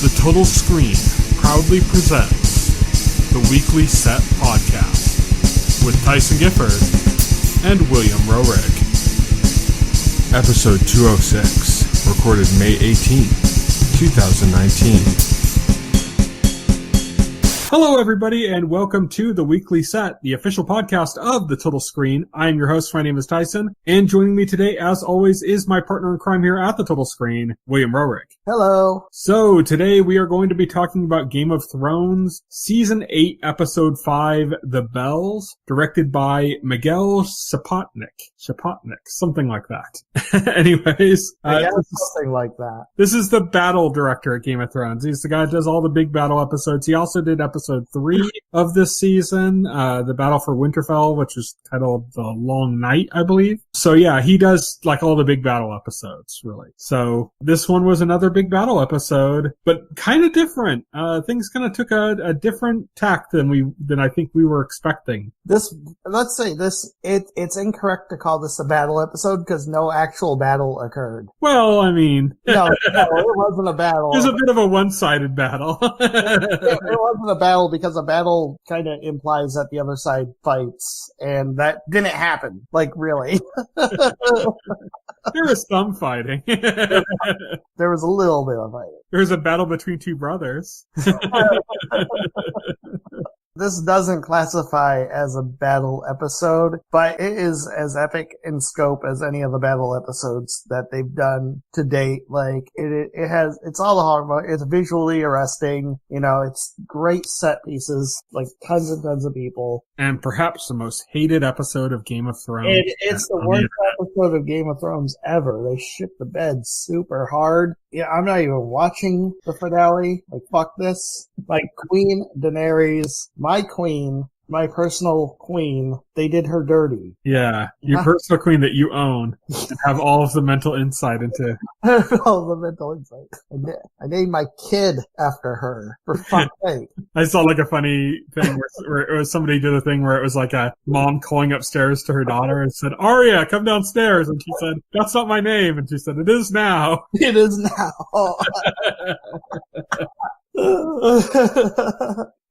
The Total Screen proudly presents the Weekly Set Podcast with Tyson Gifford and William Rohrig. Episode 206, recorded May 18, 2019. Hello, everybody, and welcome to the Weekly Set, the official podcast of The Total Screen. I am your host. My name is Tyson, and joining me today, as always, is my partner in crime here at The Total Screen, William Rohrig. Hello. So, today we are going to be talking about Game of Thrones, Season 8, Episode 5, The Bells, directed by Miguel Sapochnik, something like that. Anyways. Something like that. This is the battle director at Game of Thrones. He's the guy that does all the big battle episodes. He also did episode 3 of this season, the Battle for Winterfell, which is titled The Long Night, I believe. So yeah, he does like all the big battle episodes, really. So this one was another big battle episode, but kind of different. Things kind of took a different tack than I think we were expecting. It's incorrect to call this a battle episode because no actual battle occurred. Well, I mean, no, it wasn't a battle. It was a bit of a one-sided battle. It wasn't a battle because a battle kind of implies that the other side fights, and that didn't happen. Like, really. There was some fighting. There was a little bit of fighting. There was a battle between two brothers. This doesn't classify as a battle episode, but it is as epic in scope as any of the battle episodes that they've done to date. Like, it's all the hallmark. It's visually arresting. You know, it's great set pieces, like tons and tons of people. And perhaps the most hated episode of Game of Thrones. It's the worst episode of Game of Thrones ever. They shit the bed super hard. Yeah, I'm not even watching the finale. Like, fuck this. Like, Queen Daenerys, my queen, my personal queen, they did her dirty. Yeah, your personal queen that you own and have all of the mental insight into. All the mental insight. I named my kid after her, for fuck's sake. I saw like a funny thing where it was somebody did a thing where it was like a mom calling upstairs to her daughter and said, "Arya, come downstairs." And she said, "That's not my name." And she said, "It is now." It is now.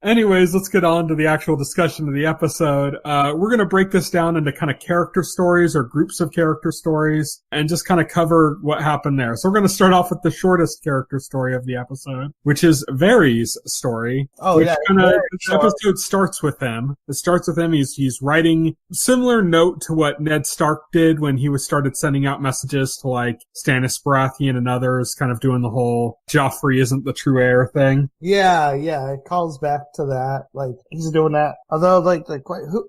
Anyways, let's get on to the actual discussion of the episode. We're going to break this down into kind of character stories or groups of character stories and just kind of cover what happened there. So we're going to start off with the shortest character story of the episode, which is Varys' story. Oh, yeah. The episode starts with him. It starts with him. He's writing similar note to what Ned Stark did when he started sending out messages to like Stannis Baratheon and others, kind of doing the whole Joffrey isn't the true heir thing. Yeah, it calls back to that. Like, he's doing that. Although, like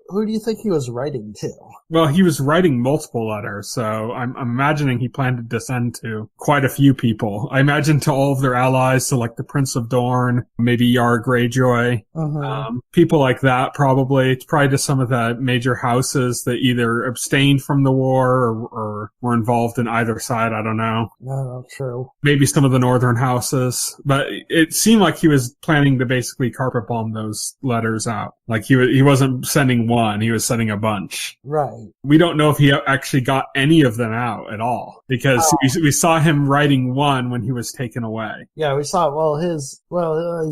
who do you think he was writing to? Well, he was writing multiple letters, so I'm imagining he planned to send to quite a few people. I imagine to all of their allies, so like the Prince of Dorne, maybe Yara Greyjoy, people like that probably. It's probably to some of the major houses that either abstained from the war or were involved in either side. I don't know. No, true. Maybe some of the northern houses, but it seemed like he was planning to basically carpet bomb those letters out. Like he wasn't sending one, he was sending a bunch. Right. We don't know if he actually got any of them out at all because we saw him writing one when he was taken away. Yeah, we saw, he's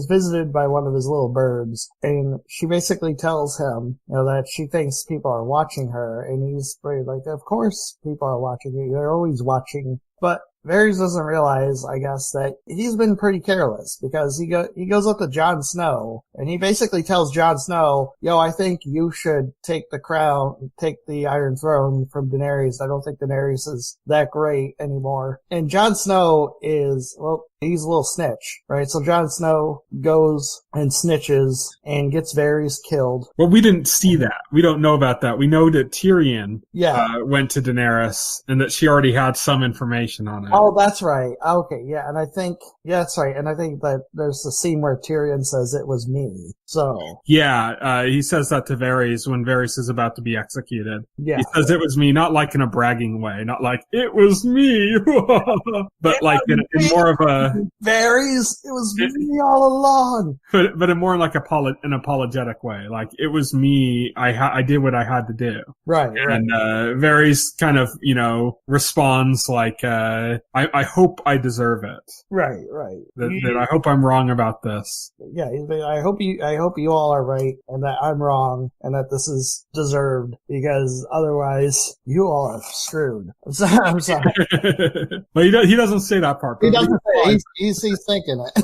visited by one of his little birds, and she basically tells him, that she thinks people are watching her, and he's very like, of course people are watching you, they're always watching. But Varys doesn't realize, I guess, that he's been pretty careless because he goes up to Jon Snow and he basically tells Jon Snow, I think you should take the crown, take the Iron Throne from Daenerys. I don't think Daenerys is that great anymore. And Jon Snow is, he's a little snitch, right? So Jon Snow goes and snitches and gets Varys killed. Well, we didn't see that. We don't know about that. We know that Tyrion went to Daenerys and that she already had some information on it. Oh, that's right. Okay, yeah, and I think, that's right. And I think that there's the scene where Tyrion says it was me. So yeah, he says that to Varys when Varys is about to be executed. Yeah. He says it was me, not like in a bragging way, not like it was me, but like in more of a Varys, it was me all along. But in more like an apologetic way, like it was me. I did what I had to do. Right. And Varys kind of responds like I hope I deserve it. Right. That I hope I'm wrong about this. Yeah, I hope you all are right and that I'm wrong and that this is deserved because otherwise you all are screwed. I'm sorry. But he doesn't say that part. He doesn't say it. He's thinking it.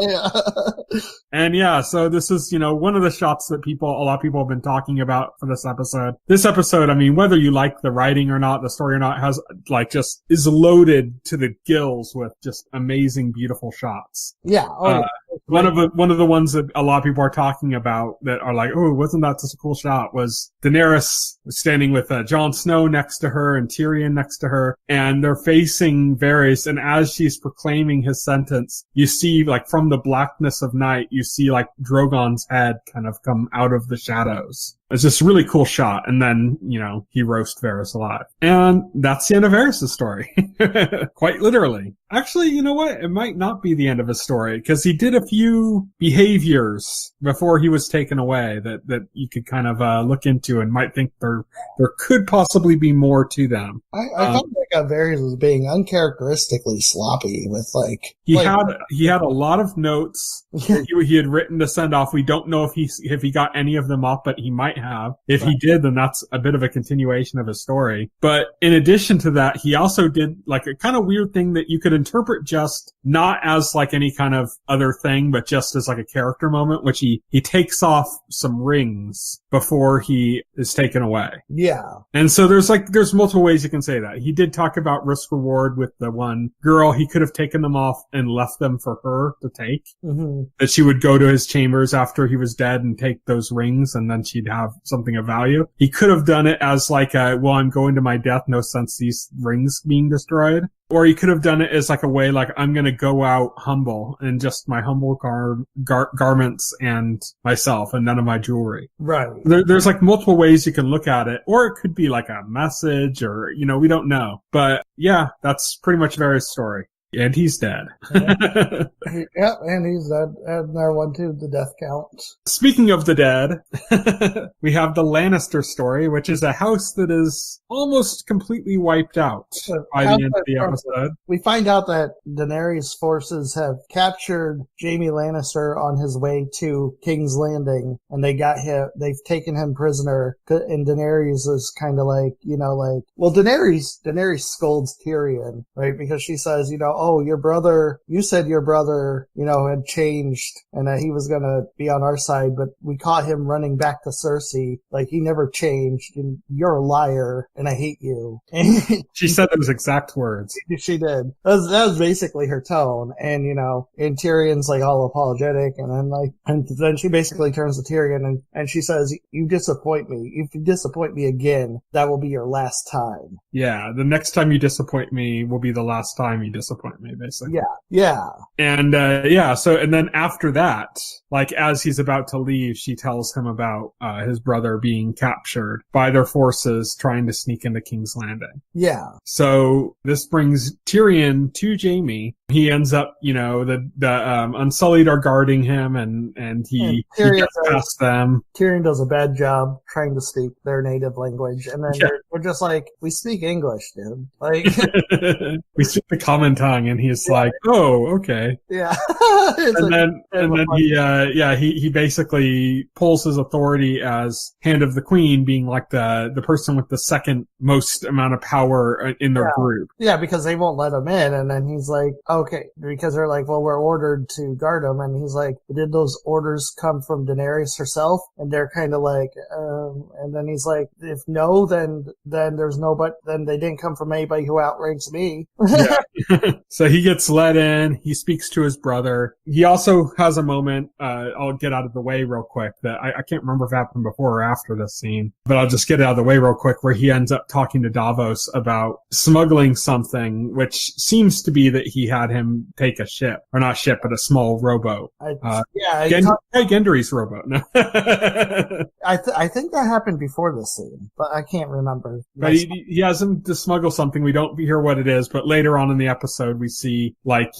Yeah. And yeah, so this is, one of the shots that a lot of people have been talking about for this episode. This episode, I mean, whether you like the writing or not, the story or not, has is loaded to the gills with just amazing, beautiful shots. Yeah. One of the ones that a lot of people are talking about that are like, oh, wasn't that just a cool shot? Was Daenerys standing with Jon Snow next to her and Tyrion next to her, and they're facing Varys, and as she's proclaiming his sentence, you see from the blackness of night, you see Drogon's head kind of come out of the shadows. It's just a really cool shot. And then, he roasts Varys alive. And that's the end of Varys' story. Quite literally. Actually, you know what? It might not be the end of his story, because he did a few behaviors before he was taken away that you could kind of look into and might think there could possibly be more to them. I felt like Varys was being uncharacteristically sloppy with he had a lot of notes that he had written to send off. We don't know if he got any of them off, but he might have. If he did, then that's a bit of a continuation of his story. But in addition to that, he also did a kind of weird thing that you could interpret just not as any kind of other thing, but just as a character moment, which he takes off some rings before he is taken away. Yeah. And so there's multiple ways you can say that. He did talk about risk reward with the one girl. He could have taken them off and left them for her to take. Mm-hmm. That she would go to his chambers after he was dead and take those rings, and then she'd have something of value. He could have done it as I'm going to my death, no sense these rings being destroyed. Or he could have done it as a way I'm going to go out humble and just my humble garments and myself and none of my jewelry. Right. There's multiple ways you can look at it. Or it could be a message or, we don't know. But yeah, that's pretty much Varys' story. And he's dead. Yep, and he's dead. And there one too, the death count. Speaking of the dead, we have the Lannister story, which is a house that is almost completely wiped out by the end of the episode. We find out that Daenerys' forces have captured Jaime Lannister on his way to King's Landing, and they've taken him prisoner, and Daenerys is kind of Daenerys scolds Tyrion, right? Because she says, oh, you said your brother, had changed and that he was going to be on our side, but we caught him running back to Cersei. He never changed, and you're a liar, and I hate you. She said those exact words. She did. That was basically her tone. And, and Tyrion's all apologetic, and then she basically turns to Tyrion and she says, you disappoint me. If you disappoint me again, that will be your last time. Yeah, the next time you disappoint me will be the last time you disappoint me, basically. Yeah. And, so, and then after that, as he's about to leave, she tells him about, his brother being captured by their forces trying to sneak into King's Landing. Yeah. So this brings Tyrion to Jaime. He ends up, the Unsullied are guarding him and he gets past them. Tyrion does a bad job trying to speak their native language. And then we're just we speak English, dude. We speak the common tongue, and he's oh, okay. Yeah. and then he basically pulls his authority as Hand of the Queen, being the person with the second most amount of power in their group. Yeah, because they won't let him in, and then he's okay, because they're well, we're ordered to guard him, and he's did those orders come from Daenerys herself? And they're kind of and then he's if no, then there's no, but then they didn't come from anybody who outranks me. So he gets let in. He speaks to his brother. He also has a moment, I'll get out of the way real quick, that I can't remember if it happened before or after this scene, but I'll just get it out of the way real quick, where he ends up talking to Davos about smuggling something, which seems to be that he had him take a ship, or not ship, but a small rowboat. Gendry's rowboat. No. I think that happened before this scene, but I can't remember. But he has him to smuggle something. We don't hear what it is, but later on in the episode, we see, like,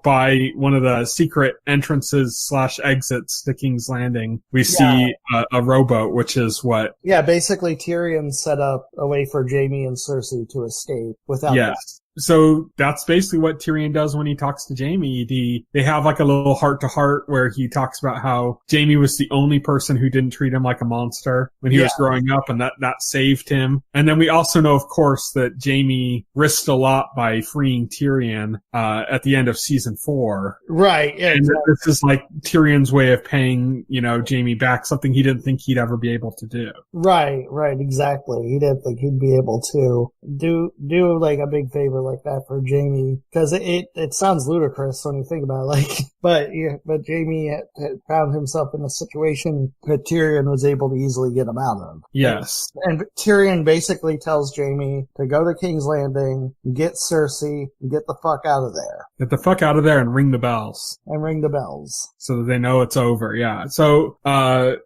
by one of the secret entrances / exits to King's Landing, we see a rowboat, which is what... Yeah, basically Tyrion set up a way for Jaime and Cersei to escape without... Yes. So that's basically what Tyrion does when he talks to Jaime. They have like a little heart-to-heart where he talks about how Jaime was the only person who didn't treat him like a monster when he was growing up, and that saved him. And then we also know, of course, that Jaime risked a lot by freeing Tyrion at the end of season 4. Right. Yeah, and exactly. This is like Tyrion's way of paying, Jaime back, something he didn't think he'd ever be able to do. Right, exactly. He didn't think he'd be able to do like a big favor like that for Jaime, because it sounds ludicrous when you think about it, but Jaime had found himself in a situation that Tyrion was able to easily get him out of. Yes. And Tyrion basically tells Jaime to go to King's Landing, get Cersei, and get the fuck out of there. Get the fuck out of there and ring the bells. So that they know it's over, yeah. So,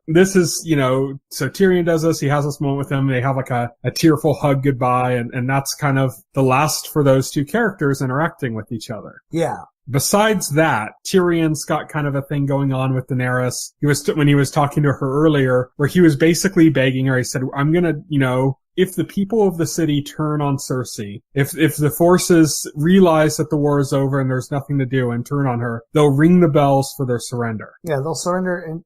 this is, so Tyrion does this, he has this moment with him, they have like a tearful hug goodbye, and that's kind of the last for those two characters interacting with each other. Yeah. Besides that, Tyrion's got kind of a thing going on with Daenerys. When he was talking to her earlier, where he was basically begging her, he said, I'm gonna, if the people of the city turn on Cersei, if the forces realize that the war is over and there's nothing to do and turn on her, they'll ring the bells for their surrender. Yeah, they'll surrender, and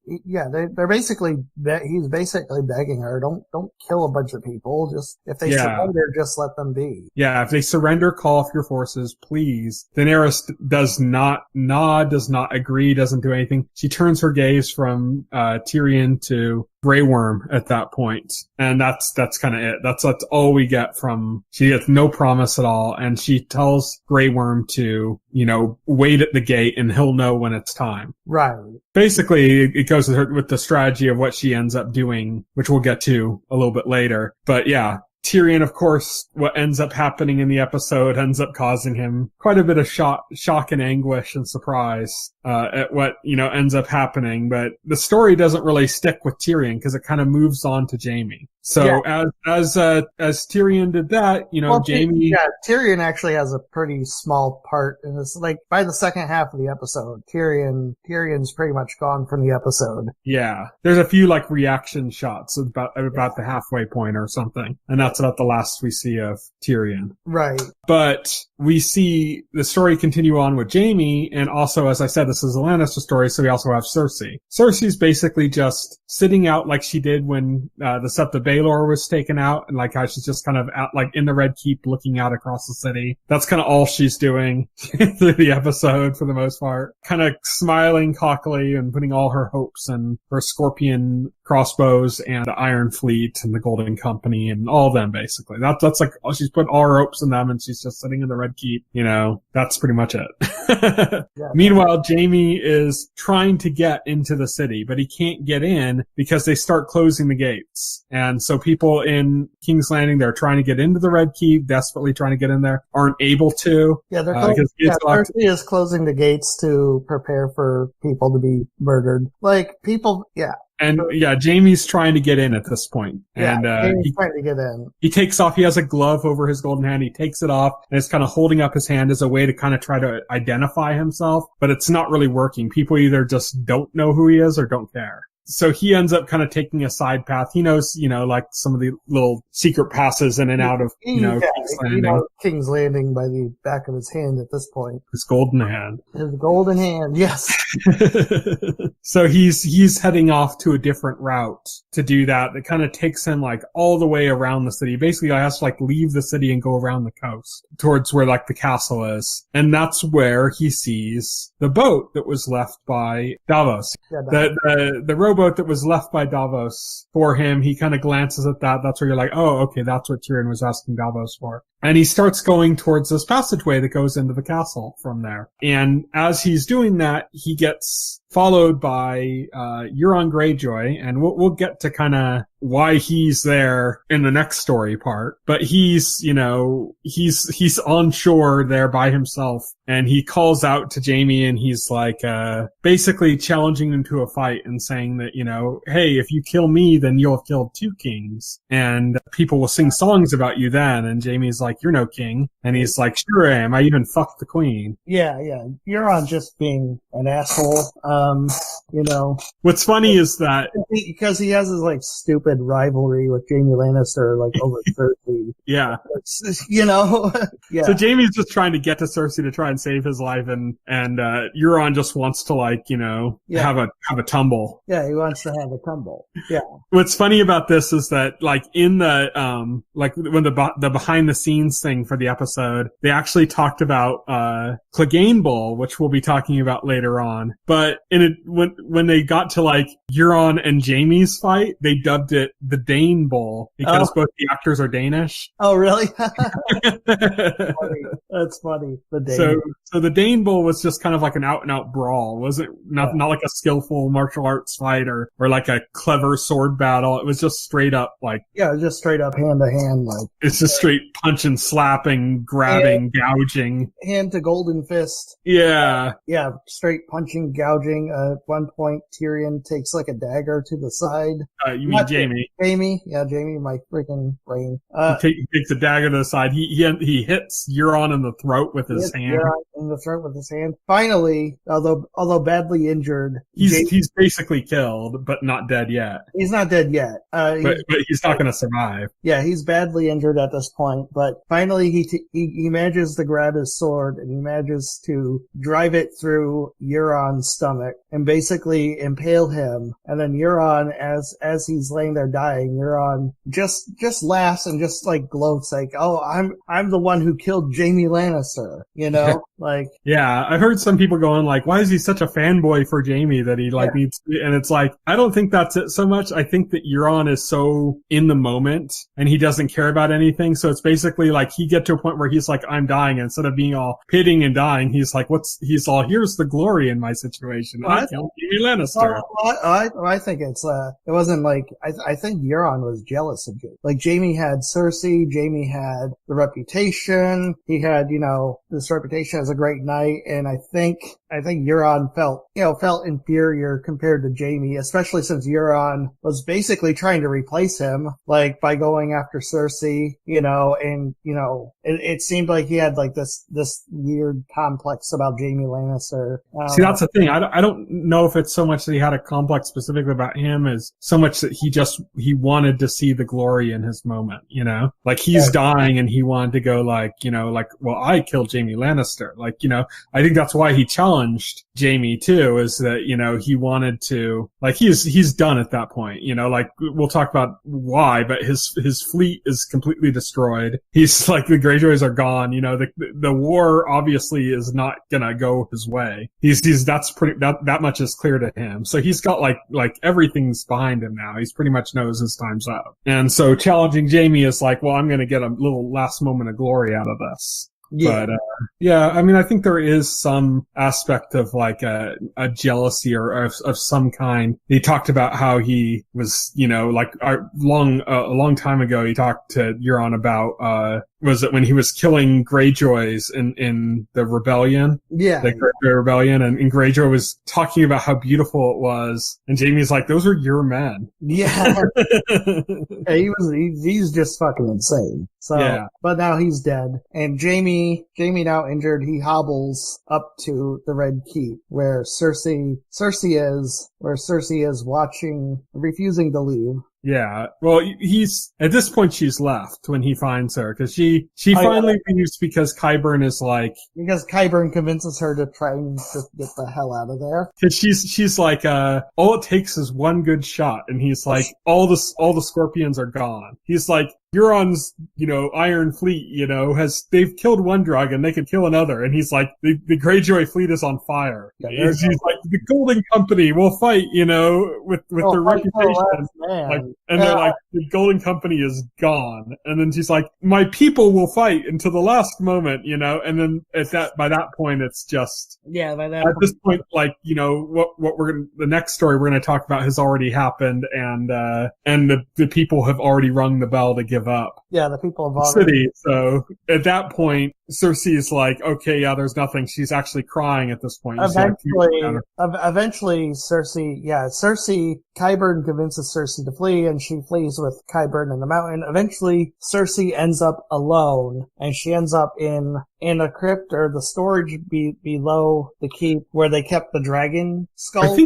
they're basically he's basically begging her, don't kill a bunch of people. Just if they surrender, just let them be. Yeah, if they surrender, call off your forces, please. Daenerys does not nod, does not agree, doesn't do anything. She turns her gaze from Tyrion to Grey Worm at that point, and that's kind of it. That's all we get from. She gets no promise at all, and she tells Grey Worm to wait at the gate, and he'll know when it's time. Right. Basically, it goes with the strategy of what she ends up doing, which we'll get to a little bit later. But yeah. Tyrion, of course, what ends up happening in the episode ends up causing him quite a bit of shock and anguish and surprise at what, ends up happening. But the story doesn't really stick with Tyrion because it kind of moves on to Jaime. So as Tyrion did that, Jaime... Yeah, Tyrion actually has a pretty small part in this. Like, by the second half of the episode, Tyrion's pretty much gone from the episode. Yeah. There's a few, reaction shots about the halfway point or something. And that's about the last we see of Tyrion. Right. But we see the story continue on with Jaime, and also, as I said, this is a Lannister story, so we also have Cersei. Cersei's basically just sitting out like she did when the Sept of Baelor was taken out, and how she's just kind of out, in the Red Keep looking out across the city. That's kind of all she's doing through the episode for the most part. Kind of smiling cockily and putting all her hopes in her Scorpion crossbows and the Iron Fleet and the Golden Company and all of them, basically. That's she's put all her hopes in them, and she's just sitting in the Red Keep. That's pretty much it. Meanwhile, Jaime is trying to get into the city, but he can't get in because they start closing the gates. And so people in King's Landing, they're trying to get into the Red Keep, desperately trying to get in there, aren't able to. Yeah, Cersei is closing the gates to prepare for people to be murdered. And Jaime's trying to get in at this point. And he's trying to get in. He takes off, he has a glove over his golden hand, he takes it off, and is kind of holding up his hand as a way to kind of try to identify himself, but it's not really working. People either just don't know who he is or don't care. So he ends up kind of taking a side path. He knows, some of the little secret passes in and out of, King's Landing. King's Landing by the back of his hand at this point. His golden hand. His golden hand, yes. So he's heading off to a different route to do that. It kind of takes him all the way around the city. Basically, I has to leave the city and go around the coast towards where the castle is. And that's where he sees the boat that was left by Davos. Yeah, the rowboat that was left by Davos for him. He kind of glances at that. That's where you're oh, okay, that's what Tyrion was asking Davos for. And he starts going towards this passageway that goes into the castle from there. And as he's doing that, he gets followed by Euron Greyjoy, and we'll get to kind of why he's there in the next story part. But he's on shore there by himself, and he calls out to Jaime, and he's like basically challenging him to a fight and saying that, hey, if you kill me, then you'll have killed 2 kings, and people will sing songs about you then. And Jaime's like, you're no king. And he's like, sure I am. I even fucked the queen. Yeah. Euron just being an asshole. What's funny is that because he has this stupid rivalry with Jaime Lannister, over Cersei. Yeah. Yeah. So Jaime's just trying to get to Cersei to try and save his life, and Euron just wants to have a tumble. Yeah, he wants to have a tumble. Yeah. What's funny about this is that in the when the behind the scenes thing for the episode, they actually talked about Clegane Bowl, which we'll be talking about later on. But when they got to Euron and Jaime's fight, they dubbed it the Dane Bowl because both the actors are Danish. Oh, really? That's funny. The Dane. So the Dane Bowl was just kind of like an out and out brawl. Wasn't not like a skillful martial arts fight or like a clever sword battle. It was just straight up just straight up hand to hand it's just straight punching, slapping, grabbing, gouging. Hand to golden fist. Yeah. Yeah, straight punching, gouging. At one point, Tyrion takes a dagger to the side. You mean Jaime? Jaime? Yeah, Jaime, my freaking brain. He takes a dagger to the side. He hits Euron in the throat with his hand. Euron in the throat with his hand. Finally, although badly injured, he's basically killed, but not dead yet. He's not dead yet. But he's not going to survive. Yeah, he's badly injured at this point, but finally he manages to grab his sword and he manages to drive it through Euron's stomach and basically impale him. And then Euron, as he's laying there dying, Euron just laughs and just gloats oh, I'm the one who killed Jaime Lannister, Yeah, I've heard some people going why is he such a fanboy for Jaime that he needs to, and it's I don't think that's it so much. I think that Euron is so in the moment and he doesn't care about anything. So it's basically he get to a point where he's I'm dying, and instead of being all pitting and dying, he's here's the glory in my situation. I killed Jaime Lannister. I think it wasn't I think Euron was jealous of Jaime. Jaime had Cersei, Jaime had the reputation, he had, this reputation as a great knight, and I think Euron felt inferior compared to Jaime, especially since Euron was basically trying to replace him, by going after Cersei, and, it seemed like he had this weird complex about Jaime Lannister. See, that's the thing. I don't know if it's so much that he had a complex specifically about him as so much that he wanted to see the glory in his moment, he's dying and he wanted to go well, I killed Jaime Lannister. I think that's why he challenged Jaime too, is that, he wanted to, he's done at that point, we'll talk about why, but his fleet is completely destroyed. He's the Greyjoys are gone, the war obviously is not gonna go his way. That much is clear to him. So he's got everything's behind him now. He's pretty much knows his time's up. And so challenging Jaime is well, I'm gonna get a little last moment of glory out of this. Yeah. But, I think there is some aspect of a jealousy or of some kind. He talked about how he was, a long time ago, he talked to Euron about, was it when he was killing Greyjoys in the rebellion? Yeah. The Greyjoy rebellion, and Greyjoy was talking about how beautiful it was, and Jaime's those are your men. Yeah. He's just fucking insane. So, yeah. But now he's dead, and Jaime now injured, he hobbles up to the Red Keep where Cersei is watching, refusing to leave. Yeah. Well, at this point she's left when he finds her, because she finally leaves because Qyburn is because Qyburn convinces her to try and just get the hell out of there. Cause she's all it takes is one good shot, and he's all the scorpions are gone. He's Euron's, Iron Fleet, they've killed one dragon, they could kill another. And he's like, the Greyjoy fleet is on fire. Yeah, he's like, the Golden Company will fight, with their reputation. They're like, the Golden Company is gone. And then she's like, my people will fight until the last moment, and then by that point, it's just, at this point, like, what the next story we're going to talk about has already happened, and the people have already rung the bell to give up. Yeah, the people of the city. So at that point, Cersei's like, okay, yeah, there's nothing. She's actually crying at this point. Eventually, Cersei, Qyburn convinces Cersei to flee, and she flees with Qyburn in the mountain. Eventually, Cersei ends up alone, and she ends up in a crypt or the storage below the keep where they kept the dragon skull.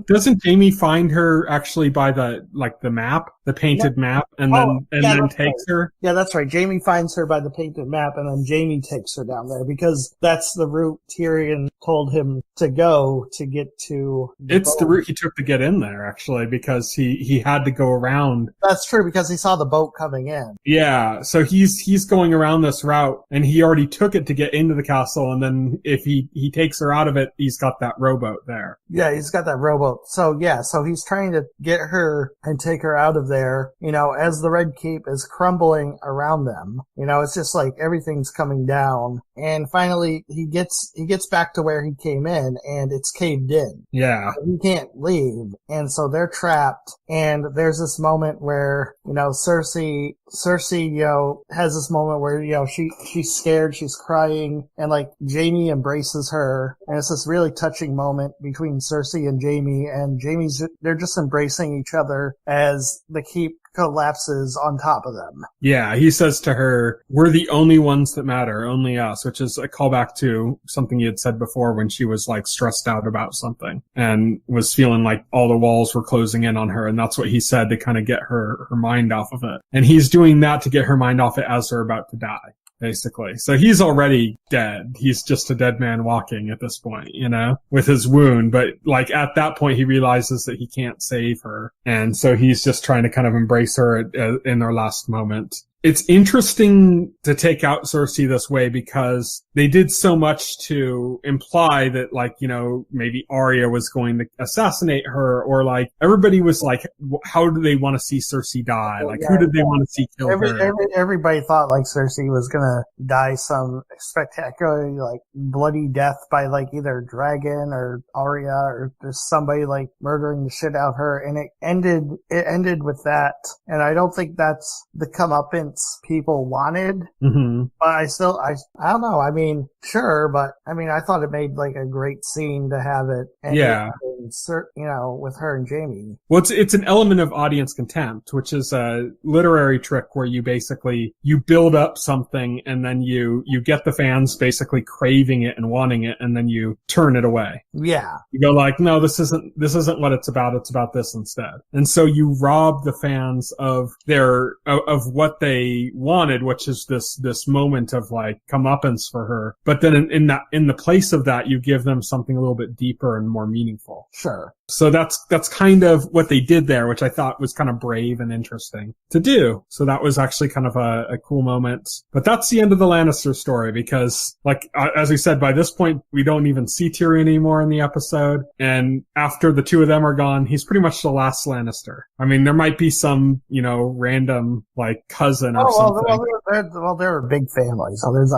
Doesn't Jaime find her actually by the map, the painted map, and then takes her? Yeah, that's right. Jaime finds her by the painted map, and then Jaime takes her down there because that's the route Tyrion told him to go to get to. It's the route he took to get in there, actually, because he had to go around. That's true, because he saw the boat coming in. Yeah, so he's going around this route, and he already took it to get into the castle, and then if he takes her out of it, he's got that rowboat there. Yeah, he's got that rowboat. So he's trying to get her and take her out of there, as the Red Keep is crumbling around them. It's just like everything's coming down. And finally, he gets back to where he came in, and it's caved in. Yeah. He can't leave. And so they're trapped. And there's this moment where, Cersei, has this moment where, she's scared, she's crying, and like Jaime embraces her. And it's this really touching moment between Cersei and Jaime, and they're just embracing each other as the keep collapses on top of them. Yeah, he says to her, we're the only ones that matter, only us, which is a callback to something he had said before when she was like stressed out about something and was feeling like all the walls were closing in on her, and that's what he said to kind of get her mind off of it. And he's doing that to get her mind off it as they're about to die, basically. So he's already dead. He's just a dead man walking at this point, with his wound. But like at that point, he realizes that he can't save her. And so he's just trying to kind of embrace her in their last moment. It's interesting to take out Cersei this way because they did so much to imply that, like, maybe Arya was going to assassinate her, or like everybody was like, how do they want to see Cersei die? Like, who did they want to see kill her? Everybody thought like Cersei was gonna die some spectacularly like bloody death by like either dragon or Arya or just somebody like murdering the shit out of her, and it ended with that. And I don't think that's the comeuppance people wanted. Mm-hmm. But I don't know. I mean, sure, but I mean, I thought it made like a great scene to have it. With her and Jaime. Well, it's an element of audience contempt, which is a literary trick where you build up something and then you get the fans basically craving it and wanting it, and then you turn it away. Yeah. You go like, no, this isn't what it's about. It's about this instead. And so you rob the fans of of what they wanted, which is this moment of like comeuppance for her. But then in the place of that, you give them something a little bit deeper and more meaningful. Sure. So that's kind of what they did there, which I thought was kind of brave and interesting to do. So that was actually kind of a cool moment. But that's the end of the Lannister story because, like, as we said, by this point, we don't even see Tyrion anymore in the episode. And after the two of them are gone, he's pretty much the last Lannister. I mean, there might be some, random, like, cousin or something. Well, they're a big family. So there's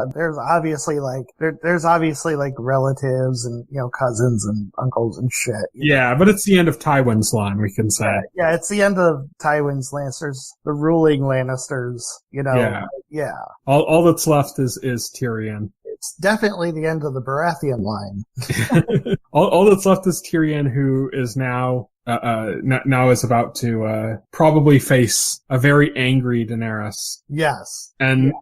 obviously like relatives and, cousins and uncles and shit. Yeah, but it's the end of Tywin's line, we can say. Yeah, it's the end of Tywin's Lannisters, the ruling Lannisters, Yeah. Yeah. All that's left is Tyrion. It's definitely the end of the Baratheon line. all that's left is Tyrion, who is now is about to probably face a very angry Daenerys. Yes. And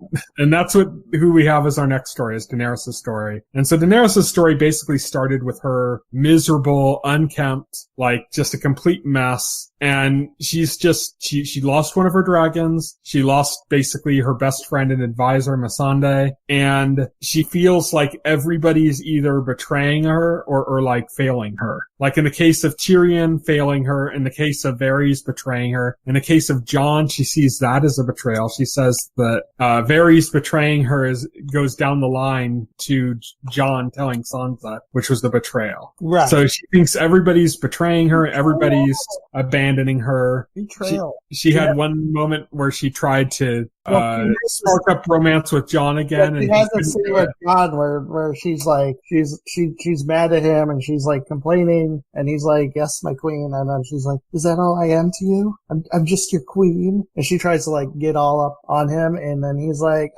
that's who we have as our next story, is Daenerys' story. And so Daenerys' story basically started with her miserable, unkempt, like just a complete mess. And she's just, she lost one of her dragons. She lost basically her best friend and advisor, Missandei. And she feels like everybody's either betraying her or like failing her. Like in the case of Tyrion failing her, in the case of Varys betraying her, in the case of Jon, she sees that as a betrayal. She says that Varys betraying her goes down the line to Jon telling Sansa, which was the betrayal. Right. So she thinks everybody's betraying her, everybody's abandoning her. Betrayal. She had one moment where she tried to spark up romance with Jon again. She has a scene with Jon where she's like, she's mad at him and she's like complaining and he's like, yes, my queen. And then she's like, is that all I am to you? I'm just your queen. And she tries to like get all up on him and then he's like,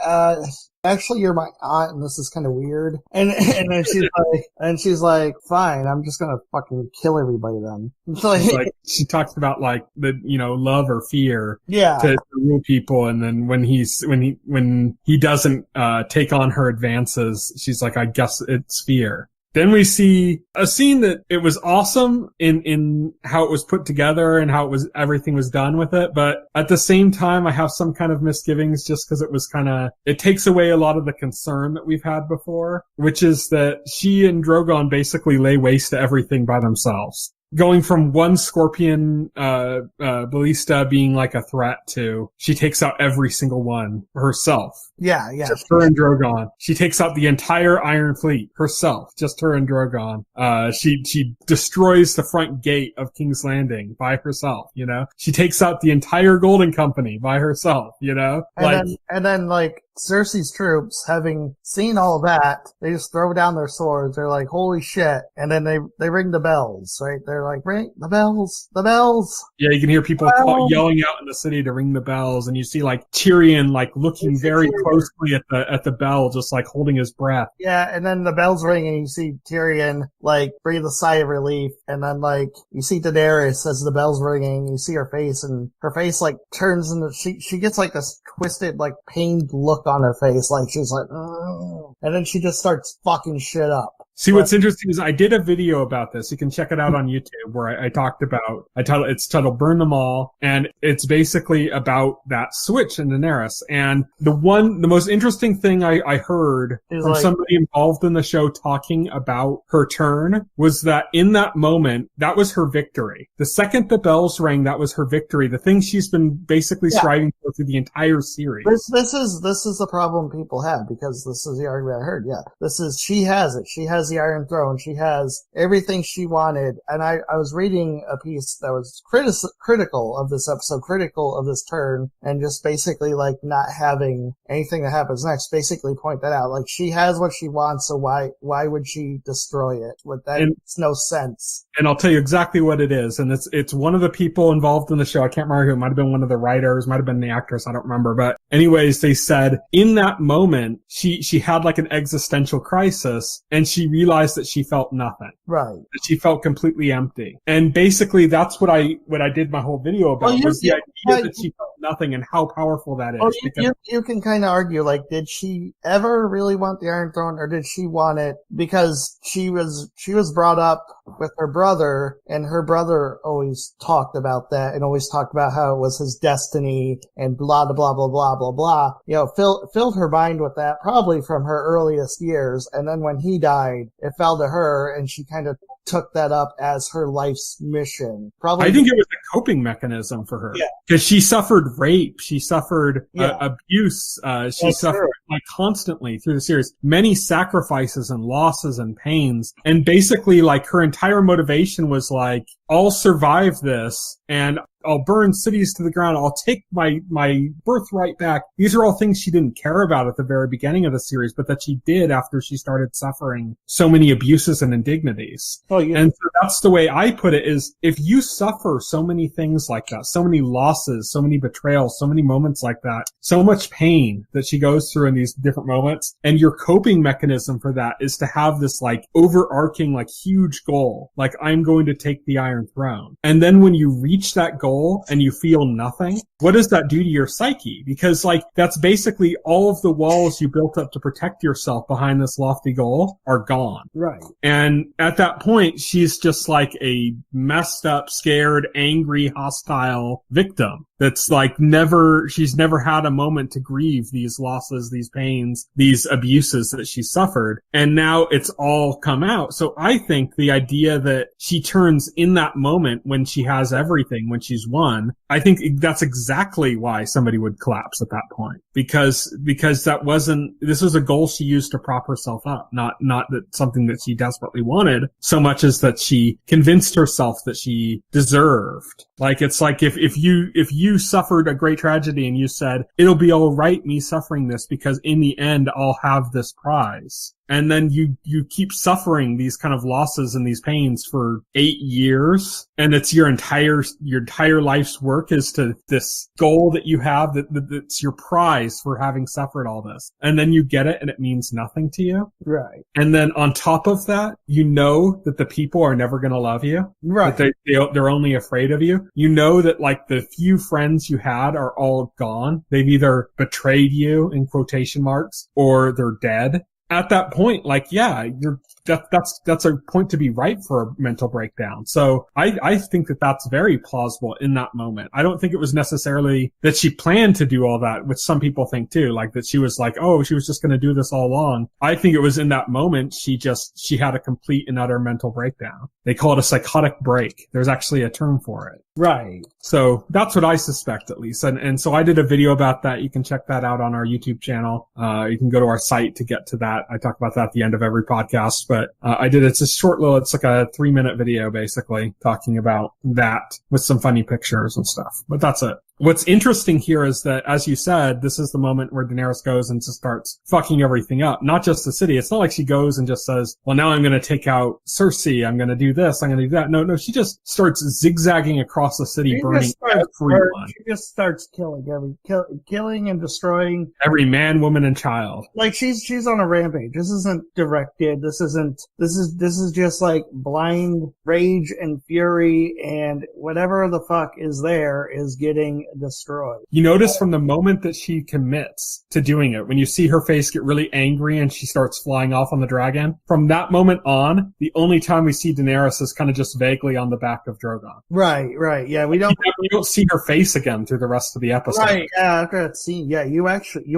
actually, you're my aunt, and this is kind of weird. And then she's like, fine, I'm just gonna fucking kill everybody then. Like she talks about like the love or fear, to rule people, and then when he doesn't take on her advances, she's like, I guess it's fear. Then we see a scene that it was awesome in how it was put together and how everything was done with it. But at the same time, I have some kind of misgivings just because it takes away a lot of the concern that we've had before, which is that she and Drogon basically lay waste to everything by themselves. Going from one scorpion ballista being like a threat to she takes out every single one herself. Yeah. Just her and Drogon. She takes out the entire Iron Fleet herself. Just her and Drogon. She destroys the front gate of King's Landing by herself. She takes out the entire Golden Company by herself. And then Cersei's troops, having seen all that, they just throw down their swords. They're like, holy shit. And then they ring the bells, right? They're like, ring the bells, the bells. Yeah, you can hear people yelling out in the city to ring the bells. And you see like Tyrion looking very closely at the bell, just like holding his breath. Yeah, and then the bells ring and you see Tyrion breathe a sigh of relief. And then you see Daenerys as the bells ringing. You see her face and her face turns into, she gets this twisted, pained look on her face, she's like, oh. And then she just starts fucking shit up. See, what's interesting is I did a video about this. You can check it out on YouTube where I talked about, it's titled Burn Them All. And it's basically about that switch in Daenerys. And the most interesting thing I heard from somebody involved in the show talking about her turn was that in that moment, that was her victory. The second the bells rang, that was her victory. The thing she's been basically striving for through the entire series. This is the problem people have, because this is the argument I heard. Yeah. She has it. She has the Iron Throne. She has everything she wanted. And I was reading a piece that was critical of this episode, critical of this turn, and just basically not having anything that happens next, basically point that out. She has what she wants, so why would she destroy it? That makes no sense. And I'll tell you exactly what it is. And it's one of the people involved in the show. I can't remember who. It might have been one of the writers, might have been the actress. I don't remember. But anyways, they said in that moment, she had an existential crisis, and she realized that she felt nothing. Right. That she felt completely empty. And basically that's what I did my whole video about, was the idea that she felt nothing and how powerful that is. You can kind of argue, did she ever really want the Iron Throne, or did she want it because she was brought up with her brother, and her brother always talked about that and always talked about how it was his destiny and blah, blah, blah, blah, blah, blah. Filled her mind with that probably from her earliest years. And then when he died, it fell to her, and she kind of took that up as her life's mission. Probably. I think it was a coping mechanism for her. Yeah. Because she suffered rape. She suffered abuse. She suffered constantly through the series. Many sacrifices and losses and pains. And basically her entire motivation was I'll survive this, and I'll burn cities to the ground. I'll take my birthright back. These are all things she didn't care about at the very beginning of the series, but that she did after she started suffering so many abuses and indignities. Oh, yeah. And so that's the way I put it, is if you suffer so many things like that, so many losses, so many betrayals, so many moments like that, so much pain that she goes through in these different moments, and your coping mechanism for that is to have this overarching huge goal. I'm going to take the Iron Iron Throne. And then when you reach that goal and you feel nothing, what does that do to your psyche? Because like, that's basically all of the walls you built up to protect yourself behind this lofty goal are gone. Right. And at that point, she's just like a messed up, scared, angry, hostile victim. That's like she's never had a moment to grieve these losses, these pains, these abuses that she suffered. And now it's all come out. So I think the idea that she turns in that moment when she has everything, when she's won, I think that's exactly why somebody would collapse at that point. Because this was a goal she used to prop herself up, not that something that she desperately wanted so much as that she convinced herself that she deserved. Like, it's like if you suffered a great tragedy and you said, it'll be all right me suffering this because in the end I'll have this prize. And then you keep suffering these kind of losses and these pains for 8 years. And it's your entire life's work is to this goal that you have that's your prize for having suffered all this. And then you get it and it means nothing to you. Right. And then on top of that, you know that the people are never going to love you. Right. That they're only afraid of you. You know that like the few friends you had are all gone. They've either betrayed you in quotation marks or they're dead. At that point, like, yeah, that's a point to be ripe for a mental breakdown. So I think that that's very plausible in that moment. I don't think it was necessarily that she planned to do all that, which some people think too, like that she was like, oh, she was just going to do this all along. I think it was in that moment she had a complete and utter mental breakdown. They call it a psychotic break. There's actually a term for it. Right. So that's what I suspect, at least. And so I did a video about that. You can check that out on our YouTube channel. You can go to our site to get to that. I talk about that at the end of every podcast, but it's a short little, it's like a 3-minute video basically talking about that with some funny pictures and stuff. But that's it. What's interesting here is that, as you said, this is the moment where Daenerys goes and just starts fucking everything up. Not just the city. It's not like she goes and just says, well, now I'm going to take out Cersei. I'm going to do this. I'm going to do that. No, she just starts zigzagging across the city, burning everyone. She just starts killing and destroying every man, woman, and child. Like she's on a rampage. This isn't directed. This is just like blind rage and fury, and whatever the fuck is there is getting destroyed. You notice from the moment that she commits to doing it, when you see her face get really angry and she starts flying off on the dragon, from that moment on, the only time we see Daenerys is kind of just vaguely on the back of Drogon. Right. Yeah, we don't see her face again through the rest of the episode. Right. Yeah, after that scene, yeah, you